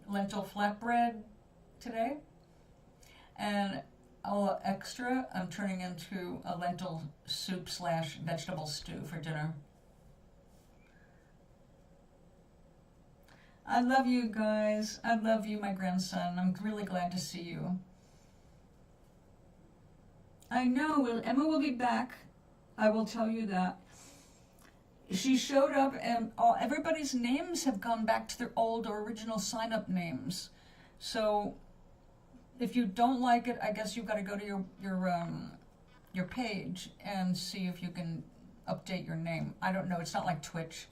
lentil flatbread today. And all extra I'm turning into a lentil soup / vegetable stew for dinner. I love you guys. I love you, my grandson. I'm really glad to see you. I know, Emma will be back. I will tell you that. She showed up and everybody's names have gone back to their old or original sign-up names. So if you don't like it, I guess you've got to go to your page and see if you can update your name. I don't know. It's not like Twitch.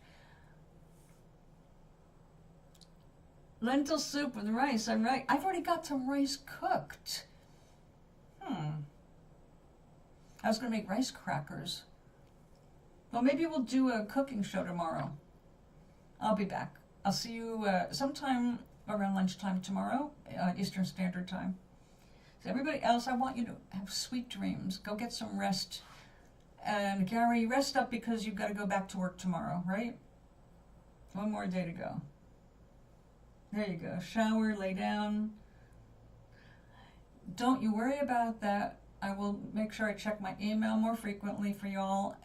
Lentil soup with rice. I'm right. I've already got some rice cooked. I was going to make rice crackers. Well, maybe we'll do a cooking show tomorrow. I'll be back. I'll see you sometime around lunchtime tomorrow, Eastern Standard Time. So everybody else, I want you to have sweet dreams. Go get some rest. And Gary, rest up because you've got to go back to work tomorrow, right? One more day to go. There you go. Shower, lay down. Don't you worry about that. I will make sure I check my email more frequently for y'all.